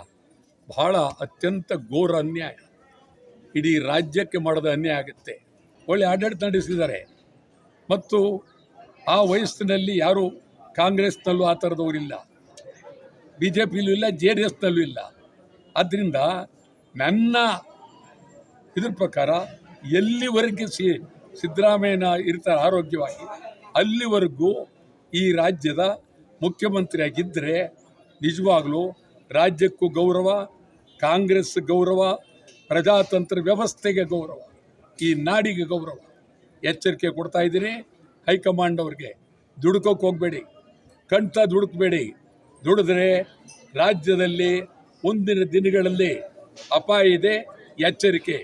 ಬಹಳ ಅತ್ಯಂತ ಘೋರ ಅನ್ಯಾಯ. ಇಡೀ ರಾಜ್ಯಕ್ಕೆ ಮಾಡೋದು ಅನ್ಯಾಯ ಆಗುತ್ತೆ. ಒಳ್ಳೆ ಆಡಳಿತ ನಡೆಸಿದ್ದಾರೆ ಮತ್ತು ಆ ವಯಸ್ಸಿನಲ್ಲಿ ಯಾರು ಕಾಂಗ್ರೆಸ್ನಲ್ಲೂ ಆ ಥರದವರಿಲ್ಲ, ಬಿ ಜೆ ಪಿಲೂ ಇಲ್ಲ, JDSನಲ್ಲೂ ಇಲ್ಲ. ಆದ್ದರಿಂದ ನನ್ನ ಇದ್ರ ಪ್ರಕಾರ ಎಲ್ಲಿವರೆಗೆ ಸಿದ್ದರಾಮಯ್ಯನ ಇರ್ತಾರೆ ಆರೋಗ್ಯವಾಗಿ ಅಲ್ಲಿವರೆಗೂ ಈ ರಾಜ್ಯದ ಮುಖ್ಯಮಂತ್ರಿಯಾಗಿದ್ದರೆ ನಿಜವಾಗಲೂ ರಾಜ್ಯಕ್ಕೂ ಗೌರವ, ಕಾಂಗ್ರೆಸ್ ಗೌರವ, ಪ್ರಜಾತಂತ್ರ ವ್ಯವಸ್ಥೆಗೆ ಗೌರವ, ಈ ನಾಡಿಗೆ ಗೌರವ. ಎಚ್ಚರಿಕೆ ಕೊಡ್ತಾ ಇದ್ದೀನಿ ಹೈಕಮಾಂಡ್ ಅವ್ರಿಗೆ. ದುಡ್ಕೋಕೆ ಹೋಗಬೇಡಿ, ಕಂಠ ದುಡುಕಬೇಡಿ. ದುಡಿದ್ರೆ ರಾಜ್ಯದಲ್ಲಿ ಮುಂದಿನ ದಿನಗಳಲ್ಲಿ ಅಪಾಯ ಇದೆ. ಎಚ್ಚರಿಕೆ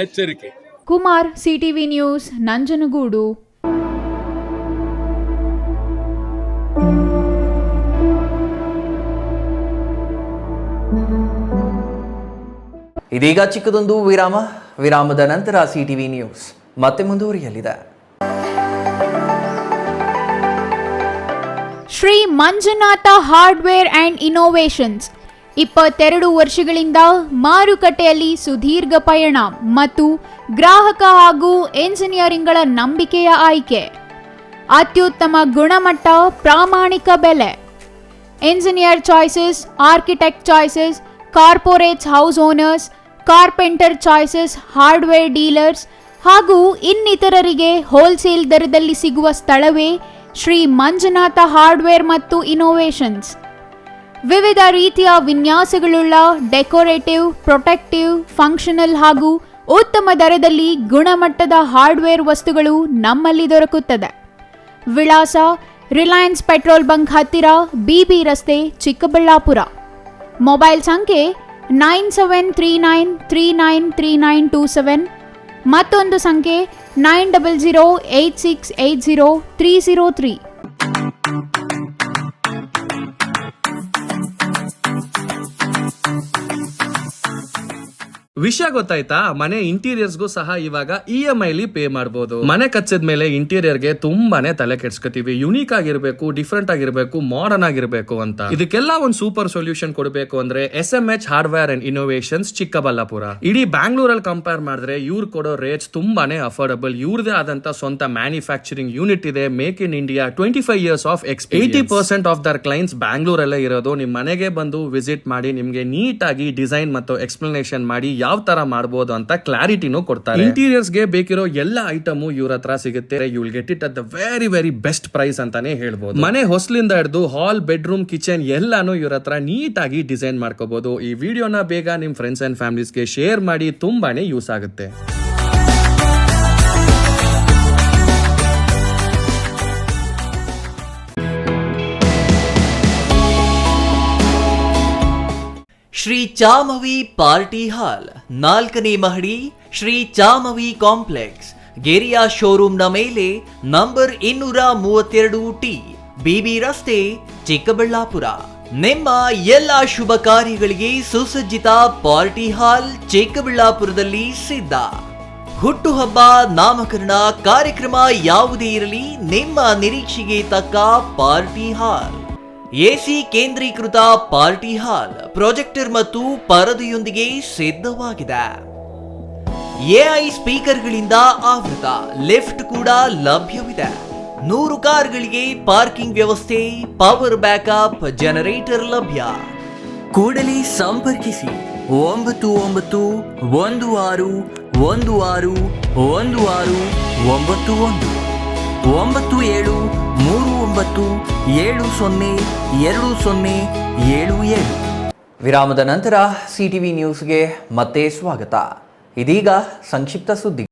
ಎಚ್ಚರಿಕೆ. Kumar, CTV news, Nanjangud. ಇದೀಗ ಚಿಕ್ಕದೊಂದು ವಿರಾಮ. ವಿರಾಮದ ನಂತರ CTV ನ್ಯೂಸ್ ಮತ್ತೆ ಮುಂದುವರಿಯಲಿದೆ. Shri Manjunatha hardware and innovations 22 ವರ್ಷಗಳಿಂದ ಮಾರುಕಟ್ಟೆಯಲ್ಲಿ ಸುದೀರ್ಘ ಪಯಣ ಮತ್ತು ಗ್ರಾಹಕ ಹಾಗೂ ಎಂಜಿನಿಯರಿಂಗ್ಗಳ ನಂಬಿಕೆಯ ಆಯ್ಕೆ. ಅತ್ಯುತ್ತಮ ಗುಣಮಟ್ಟ, ಪ್ರಾಮಾಣಿಕ ಬೆಲೆ. Engineer choices, architect choices, corporates, house owners, carpenter choices, hardware dealers ಹಾಗೂ ಇನ್ನಿತರರಿಗೆ ಹೋಲ್ಸೇಲ್ ದರದಲ್ಲಿ ಸಿಗುವ ಸ್ಥಳವೇ ಶ್ರೀ ಮಂಜುನಾಥ ಹಾರ್ಡ್ವೇರ್ ಮತ್ತು ಇನೋವೇಷನ್ಸ್. ವಿವಿಧ ರೀತಿಯ ವಿನ್ಯಾಸಗಳುಳ್ಳ ಡೆಕೋರೇಟಿವ್, ಪ್ರೊಟೆಕ್ಟಿವ್, ಫಂಕ್ಷನಲ್ ಹಾಗೂ ಉತ್ತಮ ದರದಲ್ಲಿ ಗುಣಮಟ್ಟದ ಹಾರ್ಡ್ವೇರ್ ವಸ್ತುಗಳು ನಮ್ಮಲ್ಲಿ ದೊರಕುತ್ತದೆ. ವಿಳಾಸ: ರಿಲಯನ್ಸ್ ಪೆಟ್ರೋಲ್ ಬಂಕ್ ಹತ್ತಿರ, BB ರಸ್ತೆ, ಚಿಕ್ಕಬಳ್ಳಾಪುರ. ಮೊಬೈಲ್ ಸಂಖ್ಯೆ 9739393927, ಮತ್ತೊಂದು ಸಂಖ್ಯೆ 9008680303. ವಿಷಯ ಗೊತ್ತಾಯ್ತಾ? ಮನೆ ಇಂಟೀರಿಯರ್ಸ್ಗೂ ಸಹ ಇವಾಗ EMI ಪೇ ಮಾಡಬಹುದು. ಮನೆ ಕಚ್ಚಿದ ಮೇಲೆ ಇಂಟೀರಿಯರ್ಗೆ ತುಂಬಾನೇ ತಲೆ ಕೆಡ್ಸ್ಕೊತೀವಿ. ಯುನೀಕ್ ಆಗಿರ್ಬೇಕು, ಡಿಫ್ರೆಂಟ್ ಆಗಿರ್ಬೇಕು, ಮಾಡರ್ನ್ ಆಗಿರ್ಬೇಕು ಅಂತ. ಇದಕ್ಕೆಲ್ಲ ಒಂದು ಸೂಪರ್ ಸೊಲ್ಯೂಷನ್ ಕೊಡಬೇಕು ಅಂದ್ರೆ SMH hardware and innovations Chikkaballapur. ಇಡೀ ಬ್ಯಾಂಗ್ಳೂರಲ್ಲಿ ಕಂಪೇರ್ ಮಾಡಿದ್ರೆ ಇವ್ರು ಕೊಡೋ ರೇಟ್ಸ್ ತುಂಬಾನೇ ಅಫೋರ್ಡಬಲ್. ಇವ್ರದೇ ಆದಂತ ಸ್ವಂತ ಮ್ಯಾನುಫ್ಯಾಕ್ಚರಿಂಗ್ ಯೂನಿಟ್ ಇದೆ. Make in India, 25 years of experience. 80% of their clients ಬ್ಯಾಂಗ್ಳೂರಲ್ಲೇ ಇರೋದು. ನಿಮ್ ಮನೆಗೆ ಬಂದು ವಿಸಿಟ್ ಮಾಡಿ ನಿಮ್ಗೆ ನೀಟ್ ಆಗಿ ಡಿಸೈನ್ ಮತ್ತು ಎಕ್ಸ್ಪ್ಲನೇಷನ್ ಮಾಡಿ ಯಾವ ತರ ಮಾಡಬಹುದು ಅಂತ ಕ್ಲಾರಿಟಿನೂ ಕೊಡ್ತಾರೆ. ಇಂಟೀರಿಯರ್ಸ್ ಗೆ ಬೇಕಿರೋ ಎಲ್ಲ ಐಟಮ್ ಇವ್ರ ಹತ್ರ ಸಿಗುತ್ತೆ. You will get it at the very very best price ಅಂತಾನೆ ಹೇಳ್ಬೋದು. ಮನೆ ಹೊಸಲಿಂದ ಹಿಡಿದು ಹಾಲ್, ಬೆಡ್ರೂಮ್, ಕಿಚನ್ ಎಲ್ಲಾನು ಇವ್ರ ಹತ್ರ ನೀಟ್ ಆಗಿ ಡಿಸೈನ್ ಮಾಡ್ಕೋಬಹುದು. ಈ ವಿಡಿಯೋನ ಬೇಗ ನಿಮ್ ಫ್ರೆಂಡ್ಸ್ ಅಂಡ್ ಫ್ಯಾಮಿಲೀಸ್ಗೆ ಶೇರ್ ಮಾಡಿ, ತುಂಬಾನೇ ಯೂಸ್ ಆಗುತ್ತೆ. ಶ್ರೀ ಚಾಮವಿ ಪಾರ್ಟಿ ಹಾಲ್, 4ನೇ ಮಹಡಿ, ಶ್ರೀ ಚಾಮವಿ ಕಾಂಪ್ಲೆಕ್ಸ್, ಗೆರಿಯಾ ಶೋರೂಮ್ನ ಮೇಲೆ, ನಂಬರ್ 232T, BB ರಸ್ತೆ, ಚಿಕ್ಕಬಳ್ಳಾಪುರ. ನಿಮ್ಮ ಎಲ್ಲ ಶುಭ ಕಾರ್ಯಗಳಿಗೆ ಸುಸಜ್ಜಿತ ಪಾರ್ಟಿ ಹಾಲ್ ಚಿಕ್ಕಬಳ್ಳಾಪುರದಲ್ಲಿ ಸಿದ್ಧ. ಹುಟ್ಟುಹಬ್ಬ, ನಾಮಕರಣ, ಕಾರ್ಯಕ್ರಮ ಯಾವುದೇ ಇರಲಿ, ನಿಮ್ಮ ನಿರೀಕ್ಷೆಗೆ ತಕ್ಕ ಪಾರ್ಟಿ ಹಾಲ್. AC ಕೇಂದ್ರೀಕೃತ ಪಾರ್ಟಿ ಹಾಲ್, ಪ್ರೊಜೆಕ್ಟರ್ ಮತ್ತು ಪರದೆಯೊಂದಿಗೆ ಸಿದ್ಧವಾಗಿದೆ. AI ಸ್ಪೀಕರ್ಗಳಿಂದ ಆವೃತ, ಲಿಫ್ಟ್ ಕೂಡ ಲಭ್ಯವಿದೆ. 100 ಕಾರ್ಗಳಿಗೆ ಪಾರ್ಕಿಂಗ್ ವ್ಯವಸ್ಥೆ, ಪವರ್ ಬ್ಯಾಕಪ್, ಜನರೇಟರ್ ಲಭ್ಯ. ಕೂಡಲೇ ಸಂಪರ್ಕಿಸಿ 9916161691 9739702077. ವಿರಾಮದ ನಂತರ CTV ನ್ಯೂಸ್ಗೆ ಮತ್ತೆ ಸ್ವಾಗತ. ಇದೀಗ ಸಂಕ್ಷಿಪ್ತ ಸುದ್ದಿ.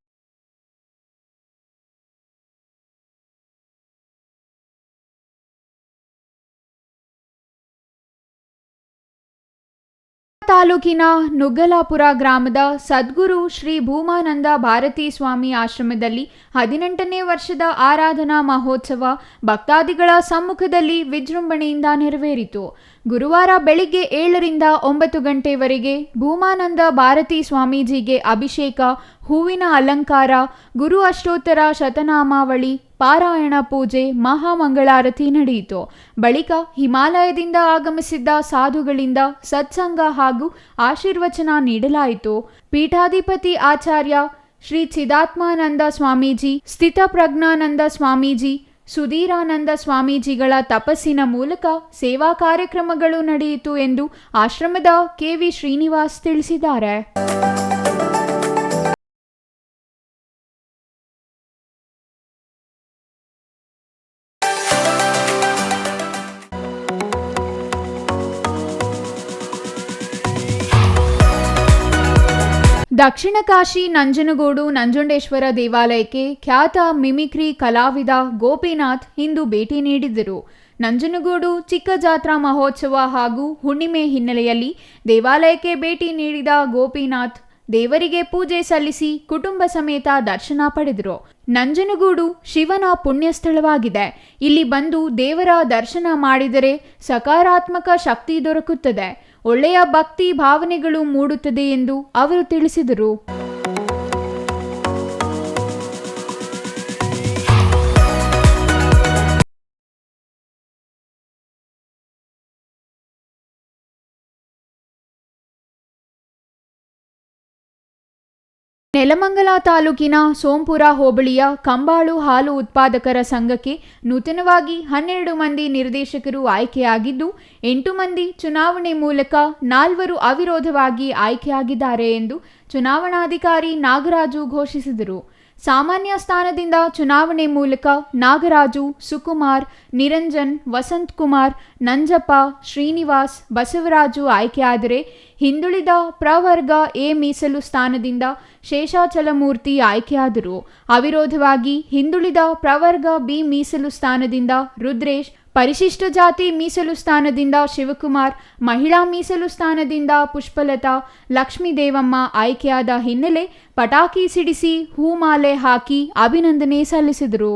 ತಾಲೂಕಿನ ನುಗ್ಗಲಾಪುರ ಗ್ರಾಮದ ಸದ್ಗುರು ಶ್ರೀ ಭೂಮಾನಂದ ಭಾರತೀ ಸ್ವಾಮಿ ಆಶ್ರಮದಲ್ಲಿ 18ನೇ ವರ್ಷದ ಆರಾಧನಾ ಮಹೋತ್ಸವ ಭಕ್ತಾದಿಗಳ ಸಮ್ಮುಖದಲ್ಲಿ ವಿಜೃಂಭಣೆಯಿಂದ ನೆರವೇರಿತು. ಗುರುವಾರ ಬೆಳಿಗ್ಗೆ 7 ರಿಂದ 9 ಗಂಟೆವರೆಗೆ ಭೂಮಾನಂದ ಭಾರತೀ ಸ್ವಾಮೀಜಿಗೆ ಅಭಿಷೇಕ, ಹೂವಿನ ಅಲಂಕಾರ, ಗುರು ಅಷ್ಟೋತ್ತರ ಶತನಾಮಾವಳಿ, ಪಾರಾಯಣ ಪೂಜೆ, ಮಹಾಮಂಗಳಾರತಿ ನಡೆಯಿತು. ಬಳಿಕ ಹಿಮಾಲಯದಿಂದ ಆಗಮಿಸಿದ್ದ ಸಾಧುಗಳಿಂದ ಸತ್ಸಂಗ ಹಾಗೂ ಆಶೀರ್ವಚನ ನೀಡಲಾಯಿತು. ಪೀಠಾಧಿಪತಿ ಆಚಾರ್ಯ ಶ್ರೀ ಚಿದಾತ್ಮಾನಂದ ಸ್ವಾಮೀಜಿ, ಸ್ಥಿತಪ್ರಜ್ಞಾನಂದ ಸ್ವಾಮೀಜಿ, ಸುಧೀರಾನಂದ ಸ್ವಾಮೀಜಿಗಳ ತಪಸ್ಸಿನ ಮೂಲಕ ಸೇವಾ ಕಾರ್ಯಕ್ರಮಗಳು ನಡೆಯಿತು ಎಂದು ಆಶ್ರಮದ ಕೆವಿ ಶ್ರೀನಿವಾಸ್ ತಿಳಿಸಿದ್ದಾರೆ. ದಕ್ಷಿಣ ಕಾಶಿ ನಂಜನಗೂಡು ನಂಜುಂಡೇಶ್ವರ ದೇವಾಲಯಕ್ಕೆ ಖ್ಯಾತ ಮಿಮಿಕ್ರಿ ಕಲಾವಿದ ಗೋಪಿನಾಥ್ ಇಂದು ಭೇಟಿ ನೀಡಿದ್ದರು. ನಂಜನಗೂಡು ಚಿಕ್ಕ ಜಾತ್ರಾ ಮಹೋತ್ಸವ ಹಾಗೂ ಹುಣ್ಣಿಮೆ ಹಿನ್ನೆಲೆಯಲ್ಲಿ ದೇವಾಲಯಕ್ಕೆ ಭೇಟಿ ನೀಡಿದ ಗೋಪಿನಾಥ್ ದೇವರಿಗೆ ಪೂಜೆ ಸಲ್ಲಿಸಿ ಕುಟುಂಬ ಸಮೇತ ದರ್ಶನ ಪಡೆದರು. ನಂಜನಗೂಡು ಶಿವನ ಪುಣ್ಯ ಸ್ಥಳವಾಗಿದೆ. ಇಲ್ಲಿ ಬಂದು ದೇವರ ದರ್ಶನ ಮಾಡಿದರೆ ಸಕಾರಾತ್ಮಕ ಶಕ್ತಿ ದೊರಕುತ್ತದೆ, ಒಳ್ಳೆಯ ಭಕ್ತಿ ಭಾವನೆಗಳು ಮೂಡುತ್ತದೆ ಎಂದು ಅವರು ತಿಳಿಸಿದರು. ನೆಲಮಂಗಲ ತಾಲೂಕಿನ ಸೋಂಪುರ ಹೋಬಳಿಯ ಕಂಬಾಳು ಹಾಲು ಉತ್ಪಾದಕರ ಸಂಘಕ್ಕೆ ನೂತನವಾಗಿ 12 ಮಂದಿ ನಿರ್ದೇಶಕರು ಆಯ್ಕೆಯಾಗಿದ್ದು 8 ಮಂದಿ ಚುನಾವಣೆ ಮೂಲಕ 4 ಅವಿರೋಧವಾಗಿ ಆಯ್ಕೆಯಾಗಿದ್ದಾರೆ ಎಂದು ಚುನಾವಣಾಧಿಕಾರಿ ನಾಗರಾಜು ಘೋಷಿಸಿದರು. ಸಾಮಾನ್ಯ ಸ್ಥಾನದಿಂದ ಚುನಾವಣೆ ಮೂಲಕ ನಾಗರಾಜು, ಸುಕುಮಾರ್, ನಿರಂಜನ್, ವಸಂತ್ ಕುಮಾರ್, ನಂಜಪ್ಪ, ಶ್ರೀನಿವಾಸ್, ಬಸವರಾಜು ಆಯ್ಕೆಯಾದರೆ ಹಿಂದುಳಿದ ಪ್ರವರ್ಗ ಎ ಮೀಸಲು ಸ್ಥಾನದಿಂದ ಶೇಷಾಚಲಮೂರ್ತಿ ಆಯ್ಕೆಯಾದರು. ಅವಿರೋಧವಾಗಿ ಹಿಂದುಳಿದ ಪ್ರವರ್ಗ ಬಿ ಮೀಸಲು ಸ್ಥಾನದಿಂದ ರುದ್ರೇಶ್, ಪರಿಶಿಷ್ಟ ಜಾತಿ ಮೀಸಲು ಸ್ಥಾನದಿಂದ ಶಿವಕುಮಾರ್, ಮಹಿಳಾ ಮೀಸಲು ಸ್ಥಾನದಿಂದ ಪುಷ್ಪಲತಾ, ಲಕ್ಷ್ಮೀದೇವಮ್ಮ ಆಯ್ಕೆಯಾದ ಹಿನ್ನೆಲೆ ಪಟಾಕಿ ಸಿಡಿಸಿ ಹೂಮಾಲೆ ಹಾಕಿ ಅಭಿನಂದನೆ ಸಲ್ಲಿಸಿದರು.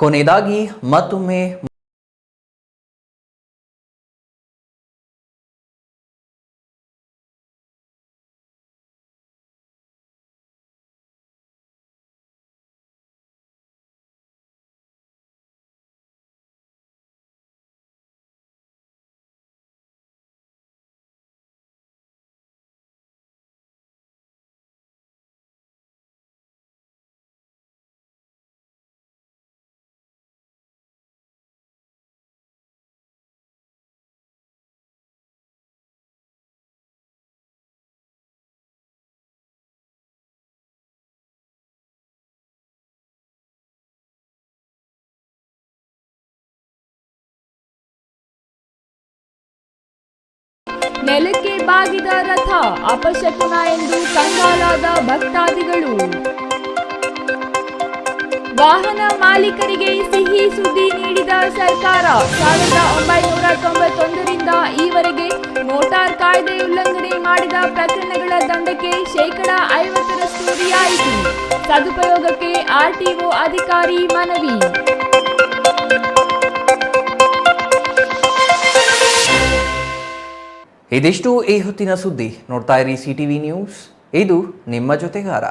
ಕೊನೆಯದಾಗಿ ಮತ್ತೊಮ್ಮೆ ನೆಲಕ್ಕೆ ಬಾಗಿದ ರಥ ಅಪಶಕುನ ಎಂದು ಕಂಗಾಲಾದ ಭಕ್ತಾದಿಗಳು. ವಾಹನ ಮಾಲೀಕರಿಗೆ ಸಿಹಿ ಸುದ್ದಿ ನೀಡಿದ ಸರ್ಕಾರ 1991ರಿಂದ ಈವರೆಗೆ ಮೋಟಾರ್ ಕಾಯ್ದೆ ಉಲ್ಲಂಘನೆ ಮಾಡಿದ ಪ್ರಕರಣಗಳ ದಂಡಕ್ಕೆ 50% ರಿಯಾಯಿತಿ. ಸದುಪಯೋಗಕ್ಕೆ ಆರ್ಟಿಒ ಅಧಿಕಾರಿ ಮನವಿ. ಇದಿಷ್ಟು ಈ ಹೊತ್ತಿನ ಸುದ್ದಿ. ನೋಡ್ತಾ ಇರಿ ಸಿಟಿವಿ ನ್ಯೂಸ್, ಇದು ನಿಮ್ಮ ಜೊತೆಗಾರ.